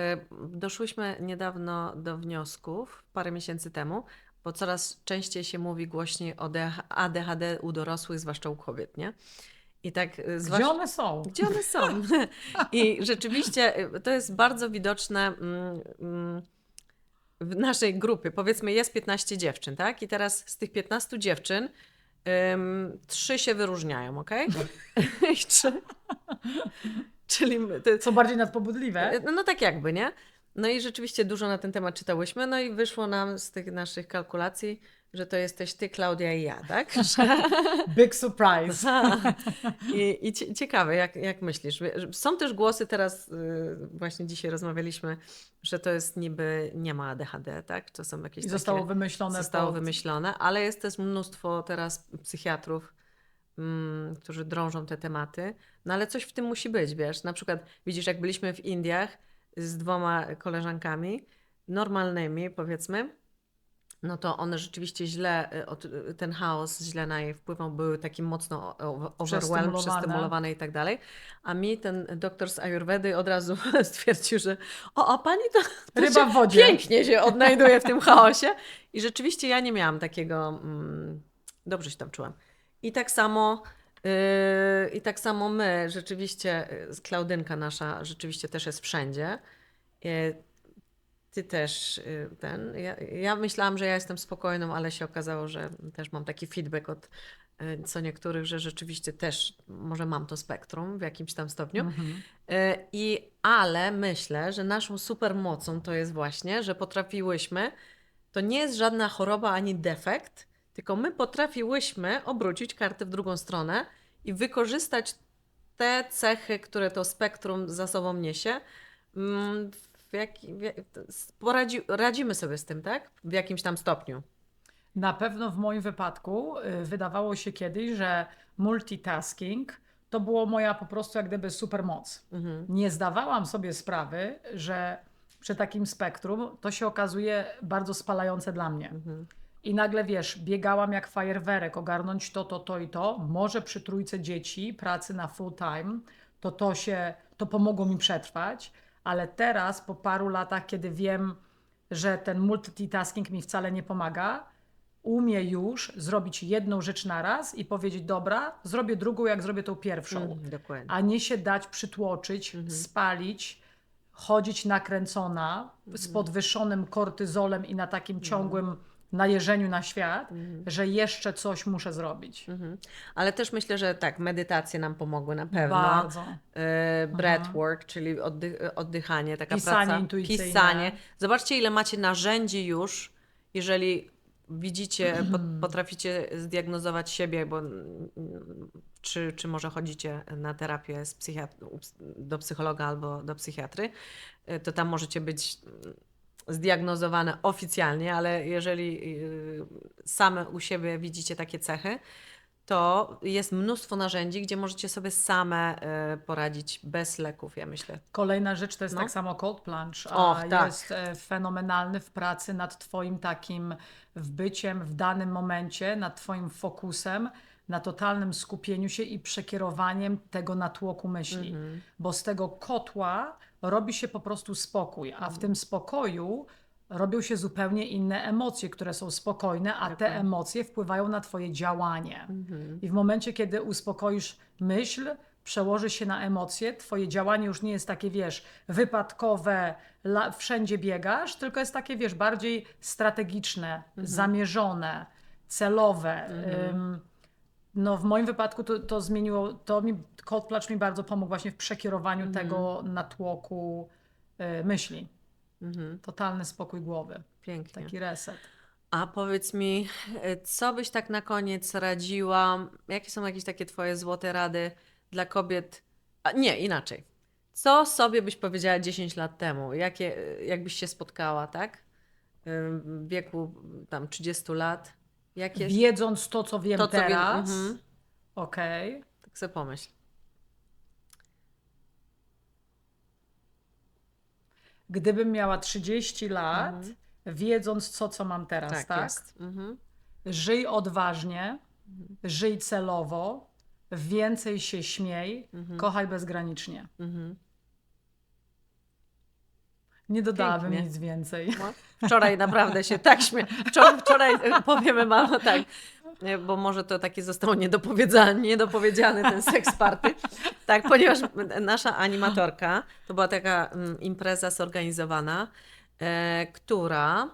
doszłyśmy niedawno do wniosków, parę miesięcy temu, bo coraz częściej się mówi głośniej o ADHD u dorosłych, zwłaszcza u kobiet, nie? I tak, Gdzie one są? Gdzie one są? I rzeczywiście to jest bardzo widoczne w naszej grupie. Powiedzmy, jest 15 dziewczyn, tak? I teraz z tych 15 dziewczyn 3 się wyróżniają, okej? Czyli Co bardziej nadpobudliwe. No tak jakby, nie? No i rzeczywiście dużo na ten temat czytałyśmy, no i wyszło nam z tych naszych kalkulacji, że to jesteś ty, Klaudia i ja, tak? Big surprise. I ciekawe, jak myślisz? Są też głosy teraz, właśnie dzisiaj rozmawialiśmy, że to jest niby, nie ma ADHD, tak? To są jakieś zostało wymyślone. Zostało wymyślone, ale jest też mnóstwo teraz psychiatrów, którzy drążą te tematy. No ale coś w tym musi być, wiesz? Na przykład widzisz, jak byliśmy w Indiach z 2 koleżankami, normalnymi powiedzmy, no to one rzeczywiście źle, ten chaos źle na jej wpływał, były takim mocno overwhelmed, przestymulowane i tak dalej. A mi ten doktor z Ayurvedy od razu stwierdził, że a pani to ryba w wodzie. Pięknie się odnajduje w tym chaosie. I rzeczywiście ja nie miałam takiego, dobrze się tam czułam. I tak samo I tak samo my, rzeczywiście, Klaudynka nasza rzeczywiście też jest wszędzie. Ty też ja myślałam, że ja jestem spokojną, ale się okazało, że też mam taki feedback od co niektórych, że rzeczywiście też może mam to spektrum w jakimś tam stopniu. Ale myślę, że naszą supermocą to jest właśnie, że potrafiłyśmy, to nie jest żadna choroba ani defekt, tylko my potrafiłyśmy obrócić kartę w drugą stronę i wykorzystać te cechy, które to spektrum za sobą niesie. Radzimy sobie z tym, tak? W jakimś tam stopniu. Na pewno w moim wypadku wydawało się kiedyś, że multitasking to było moja po prostu jak gdyby supermoc. Nie zdawałam sobie sprawy, że przy takim spektrum to się okazuje bardzo spalające dla mnie. I nagle wiesz, biegałam jak fajerwerek, ogarnąć to i to. Może przy trójce dzieci, pracy na full time, to pomogło mi przetrwać, ale teraz po paru latach, kiedy wiem, że ten multitasking mi wcale nie pomaga, umie już zrobić jedną rzecz na raz i powiedzieć, dobra, zrobię drugą, jak zrobię tą pierwszą. Dokładnie. A nie się dać przytłoczyć, spalić, chodzić nakręcona z podwyższonym kortyzolem i na takim ciągłym najeżeniu na świat, że jeszcze coś muszę zrobić. Ale też myślę, że tak, medytacje nam pomogły na pewno. Bardzo. Breathwork, czyli oddychanie, taka Pisanie praca. intuicyjne. Pisanie. Zobaczcie, ile macie narzędzi już, jeżeli widzicie, potraficie zdiagnozować siebie, bo czy może chodzicie na terapię do psychologa albo do psychiatry, to tam możecie być zdiagnozowane oficjalnie, ale jeżeli same u siebie widzicie takie cechy, to jest mnóstwo narzędzi, gdzie możecie sobie same poradzić bez leków, ja myślę. Kolejna rzecz to jest tak samo cold plunge, tak. jest fenomenalny w pracy nad twoim takim wbyciem w danym momencie, nad twoim fokusem, na totalnym skupieniu się i przekierowaniem tego natłoku myśli. Bo z tego kotła robi się po prostu spokój, a w tym spokoju robią się zupełnie inne emocje, które są spokojne, a te emocje wpływają na twoje działanie. I w momencie, kiedy uspokoisz myśl, przełoży się na emocje, twoje działanie już nie jest takie, wiesz, wypadkowe, wszędzie biegasz, tylko jest takie, wiesz, bardziej strategiczne, zamierzone, celowe. No w moim wypadku to zmieniło, cold plunge mi bardzo pomógł właśnie w przekierowaniu tego natłoku myśli. Totalny spokój głowy. Pięknie. Taki reset. A powiedz mi, co byś tak na koniec radziła? Jakie są jakieś takie twoje złote rady dla kobiet? Nie, inaczej. Co sobie byś powiedziała 10 lat temu? Jakbyś się spotkała, tak? W wieku tam 30 lat? Wiedząc to, co wiem teraz. Okej. Tak sobie pomyśl. Gdybym miała 30 lat, wiedząc co mam teraz, tak? Jest. Żyj odważnie, żyj celowo, więcej się śmiej, kochaj bezgranicznie. Nie dodałabym Pięknie. nic więcej. No. Wczoraj naprawdę się tak Wczoraj powiemy mamo tak, bo może to takie zostało niedopowiedziane ten seks party. Tak, ponieważ nasza animatorka, to była taka impreza zorganizowana, która...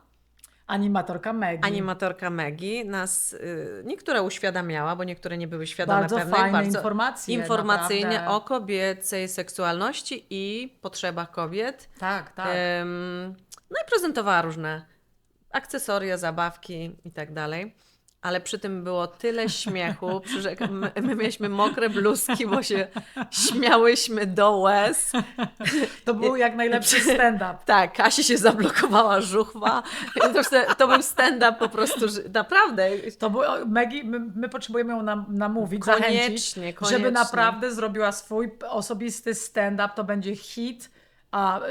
Animatorka Maggie nas niektóre uświadamiała, bo niektóre nie były świadome bardzo pewnych. Fajne informacje. Informacyjnie naprawdę. o kobiecej seksualności i potrzebach kobiet. Tak. No i prezentowała różne akcesoria, zabawki i tak dalej. Ale przy tym było tyle śmiechu, my mieliśmy mokre bluzki, bo się śmiałyśmy do łez. To był jak najlepszy stand-up. Tak, Kasi się zablokowała żuchwa. To był stand-up po prostu, naprawdę. To był, Maggie, my potrzebujemy ją namówić, zachęcić, Koniecznie. żeby naprawdę zrobiła swój osobisty stand-up. To będzie hit,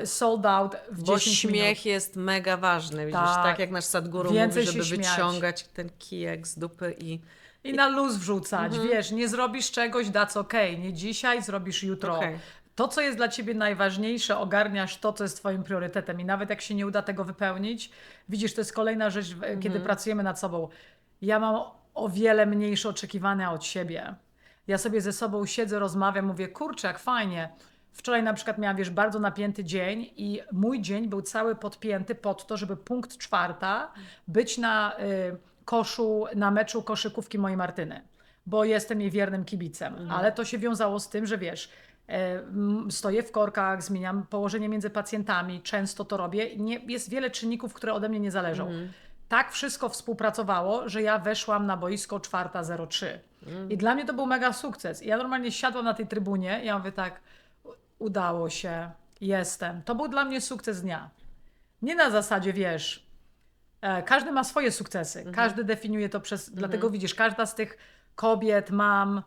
sold out w 10 Bo śmiech minut. jest mega ważny. Widzisz, tak jak nasz Sadhguru Więcej mówi, żeby się śmiać. wyciągać ten kijek z dupy i na luz wrzucać. Wiesz, nie zrobisz czegoś, that's okay. Nie dzisiaj, zrobisz jutro. Okay. To, co jest dla ciebie najważniejsze, ogarniasz to, co jest twoim priorytetem. I nawet jak się nie uda tego wypełnić, widzisz, to jest kolejna rzecz, kiedy pracujemy nad sobą. Ja mam o wiele mniejsze oczekiwania od siebie. Ja sobie ze sobą siedzę, rozmawiam, mówię, kurczę, jak fajnie. Wczoraj na przykład miałam, wiesz, bardzo napięty dzień i mój dzień był cały podpięty pod to, żeby punkt 4 być na koszu, na meczu koszykówki mojej Martyny, bo jestem jej wiernym kibicem. Ale to się wiązało z tym, że wiesz, stoję w korkach, zmieniam położenie między pacjentami, często to robię. Jest wiele czynników, które ode mnie nie zależą. Tak wszystko współpracowało, że ja weszłam na boisko 4:03. I dla mnie to był mega sukces. I ja normalnie siadłam na tej trybunie i ja mówię tak, udało się, jestem. To był dla mnie sukces dnia. Nie na zasadzie, wiesz, każdy ma swoje sukcesy. Każdy definiuje to dlatego widzisz, każda z tych kobiet, mam,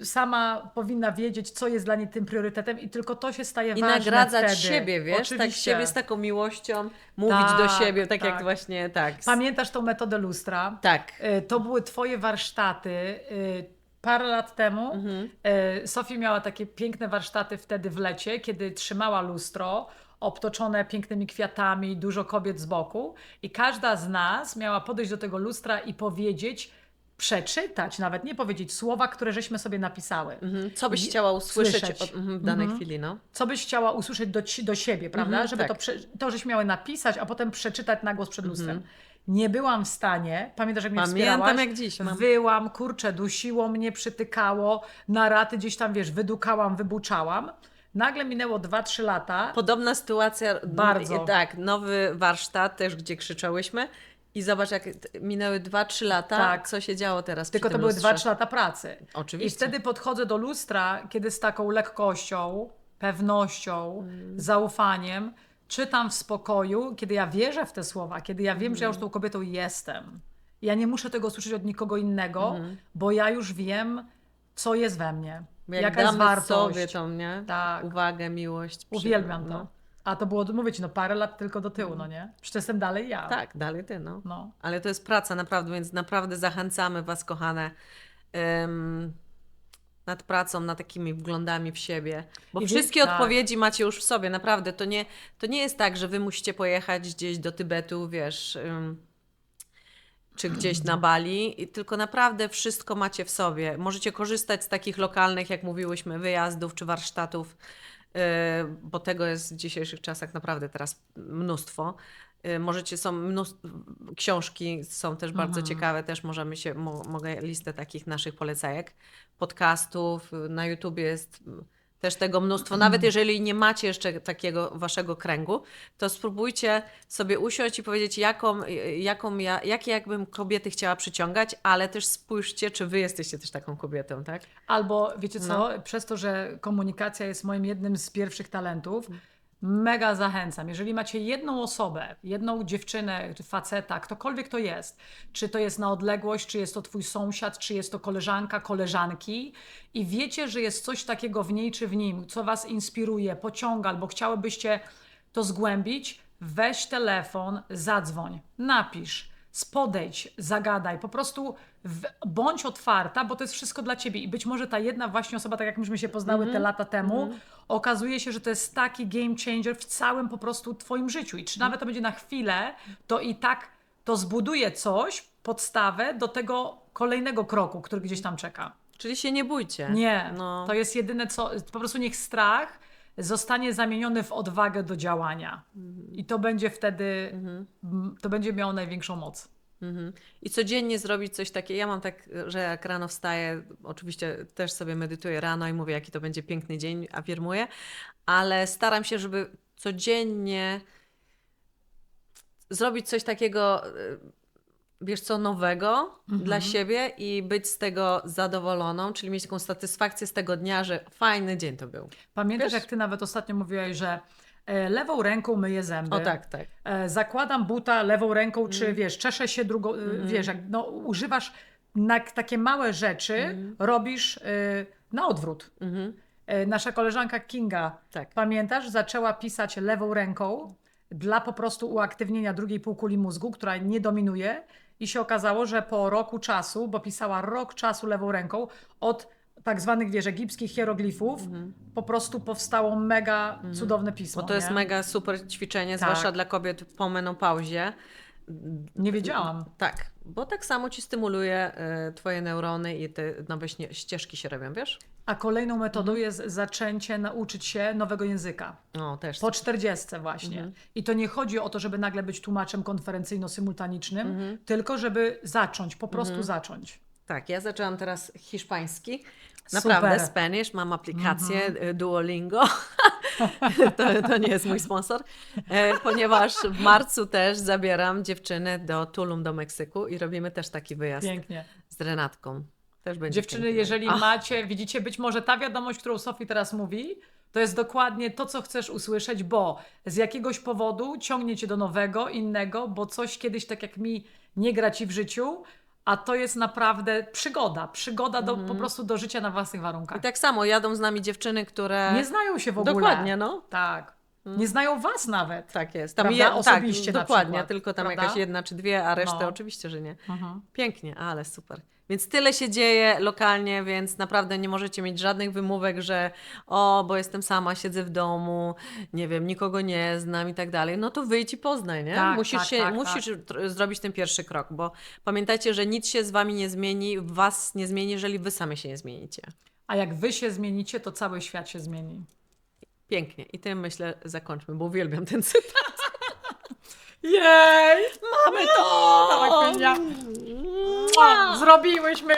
sama powinna wiedzieć, co jest dla niej tym priorytetem i tylko to się staje I ważne nagradzać wtedy. siebie, wiesz, tak Oczywiście. siebie z taką miłością, mówić do Tak, siebie, tak jak tak. właśnie, tak. Pamiętasz tą metodę lustra? Tak. To były twoje warsztaty. Parę lat temu Sofii miała takie piękne warsztaty wtedy w lecie, kiedy trzymała lustro obtoczone pięknymi kwiatami, dużo kobiet z boku i każda z nas miała podejść do tego lustra i powiedzieć, przeczytać, nawet nie powiedzieć słowa, które żeśmy sobie napisały. Co byś chciała usłyszeć Słyszeć. w danej chwili, no? Co byś chciała usłyszeć do siebie, prawda? Żeby tak. to żeśmy miały napisać, a potem przeczytać na głos przed lustrem. Nie byłam w stanie, pamiętasz jak mnie Pamiętam wspierałaś? jak dziś, mam. Wyłam, kurczę, dusiło mnie, przytykało, na raty gdzieś tam, wiesz, wydukałam, wybuczałam. Nagle minęło 2-3 lata. Podobna sytuacja, Bardzo. tak, nowy warsztat też, gdzie krzyczałyśmy i zobacz, jak minęły 2-3 lata, Tak. co się działo teraz Tylko przy to tym były lustrze. 2-3 lata pracy. Oczywiście. I wtedy podchodzę do lustra, kiedy z taką lekkością, pewnością, zaufaniem, czytam w spokoju, kiedy ja wierzę w te słowa, kiedy ja wiem, że ja już tą kobietą jestem. Ja nie muszę tego słyszeć od nikogo innego, bo ja już wiem, co jest we mnie. Jak Jaka jest damy wartość. sobie tą, nie? Tak. Uwagę, miłość. Uwielbiam to. No. A to było, mówię ci, parę lat tylko do tyłu, no nie? Przecież jestem dalej ja. Tak, dalej ty, no. No. Ale to jest praca naprawdę, więc naprawdę zachęcamy Was, kochane, nad pracą, nad takimi wglądami w siebie. Bo I wszystkie tak. odpowiedzi macie już w sobie, naprawdę. To nie jest tak, że Wy musicie pojechać gdzieś do Tybetu, wiesz, czy gdzieś na Bali, tylko naprawdę wszystko macie w sobie. Możecie korzystać z takich lokalnych, jak mówiłyśmy, wyjazdów czy warsztatów, bo tego jest w dzisiejszych czasach naprawdę teraz mnóstwo. Książki są też bardzo ciekawe, też mogę listę takich naszych polecajek, podcastów, na YouTubie jest też tego mnóstwo. Nawet jeżeli nie macie jeszcze takiego waszego kręgu, to spróbujcie sobie usiąść i powiedzieć, jakie jakbym kobiety chciała przyciągać, ale też spójrzcie, czy wy jesteście też taką kobietą, tak? Albo wiecie co, przez to, że komunikacja jest moim jednym z pierwszych talentów, mega zachęcam. Jeżeli macie jedną osobę, jedną dziewczynę, czy faceta, ktokolwiek to jest, czy to jest na odległość, czy jest to twój sąsiad, czy jest to koleżanka, koleżanki i wiecie, że jest coś takiego w niej czy w nim, co was inspiruje, pociąga, albo chciałybyście to zgłębić, weź telefon, zadzwoń, napisz, podejdź, zagadaj, po prostu bądź otwarta, bo to jest wszystko dla ciebie i być może ta jedna właśnie osoba, tak jak myśmy się poznały te lata temu, okazuje się, że to jest taki game changer w całym po prostu twoim życiu i czy nawet to będzie na chwilę, to i tak to zbuduje coś, podstawę do tego kolejnego kroku, który gdzieś tam czeka. Czyli się nie bójcie. Nie, No. to jest jedyne co, po prostu niech strach zostanie zamieniony w odwagę do działania. I to będzie wtedy, to będzie miało największą moc. I codziennie zrobić coś takiego. Ja mam tak, że jak rano wstaję, oczywiście też sobie medytuję rano i mówię, jaki to będzie piękny dzień, afirmuję, ale staram się, żeby codziennie zrobić coś takiego, wiesz co, nowego dla siebie i być z tego zadowoloną, czyli mieć taką satysfakcję z tego dnia, że fajny dzień to był. Pamiętasz, Wiesz? jak ty nawet ostatnio mówiłaś, że lewą ręką myję zęby. O tak, tak. Zakładam buta lewą ręką, czy wiesz, czeszę się drugą, wiesz, jak używasz takie małe rzeczy, robisz na odwrót. Nasza koleżanka Kinga, Tak. pamiętasz, zaczęła pisać lewą ręką dla po prostu uaktywnienia drugiej półkuli mózgu, która nie dominuje i się okazało, że po roku czasu, bo pisała rok czasu lewą ręką, od tak zwanych, wiesz, egipskich hieroglifów, po prostu powstało mega cudowne pismo. Bo to jest nie? mega super ćwiczenie, Tak. zwłaszcza dla kobiet po menopauzie. Nie wiedziałam. Tak, bo tak samo ci stymuluje twoje neurony i te nowe ścieżki się robią, wiesz? A kolejną metodą jest zaczęcie nauczyć się nowego języka. O, też. Po 40 właśnie. I to nie chodzi o to, żeby nagle być tłumaczem konferencyjno-symultanicznym, tylko żeby zacząć, po prostu zacząć. Tak, ja zaczęłam teraz hiszpański. Naprawdę, Super. Spanish, mam aplikację Duolingo. To nie jest mój sponsor, ponieważ w marcu też zabieram dziewczyny do Tulum, do Meksyku i robimy też taki wyjazd Pięknie. z Renatką. Też będzie Dziewczyny, piękny. jeżeli macie, widzicie, być może ta wiadomość, którą Sofii teraz mówi, to jest dokładnie to, co chcesz usłyszeć, bo z jakiegoś powodu ciągnie cię do nowego, innego, bo coś kiedyś, tak jak mi, nie gra ci w życiu, a to jest naprawdę przygoda po prostu do życia na własnych warunkach. I tak samo jadą z nami dziewczyny, które... Nie znają się w ogóle. Dokładnie, no. Tak. Nie znają was nawet. Tak jest. Prawda? Osobiście na dokładnie, przykład. tylko tam Prawda? jakaś jedna czy dwie, a resztę No. oczywiście, że nie. Pięknie, ale super. Więc tyle się dzieje lokalnie, więc naprawdę nie możecie mieć żadnych wymówek, że bo jestem sama, siedzę w domu, nie wiem, nikogo nie znam i tak dalej. No to wyjdź i poznaj, nie? Tak, musisz zrobić ten pierwszy krok, bo pamiętajcie, że nic się z wami nie zmieni, was nie zmieni, jeżeli wy same się nie zmienicie. A jak wy się zmienicie, to cały świat się zmieni. Pięknie. I tym myślę zakończmy, bo uwielbiam ten cytat. Jej! Mamy to! Zrobiłyśmy!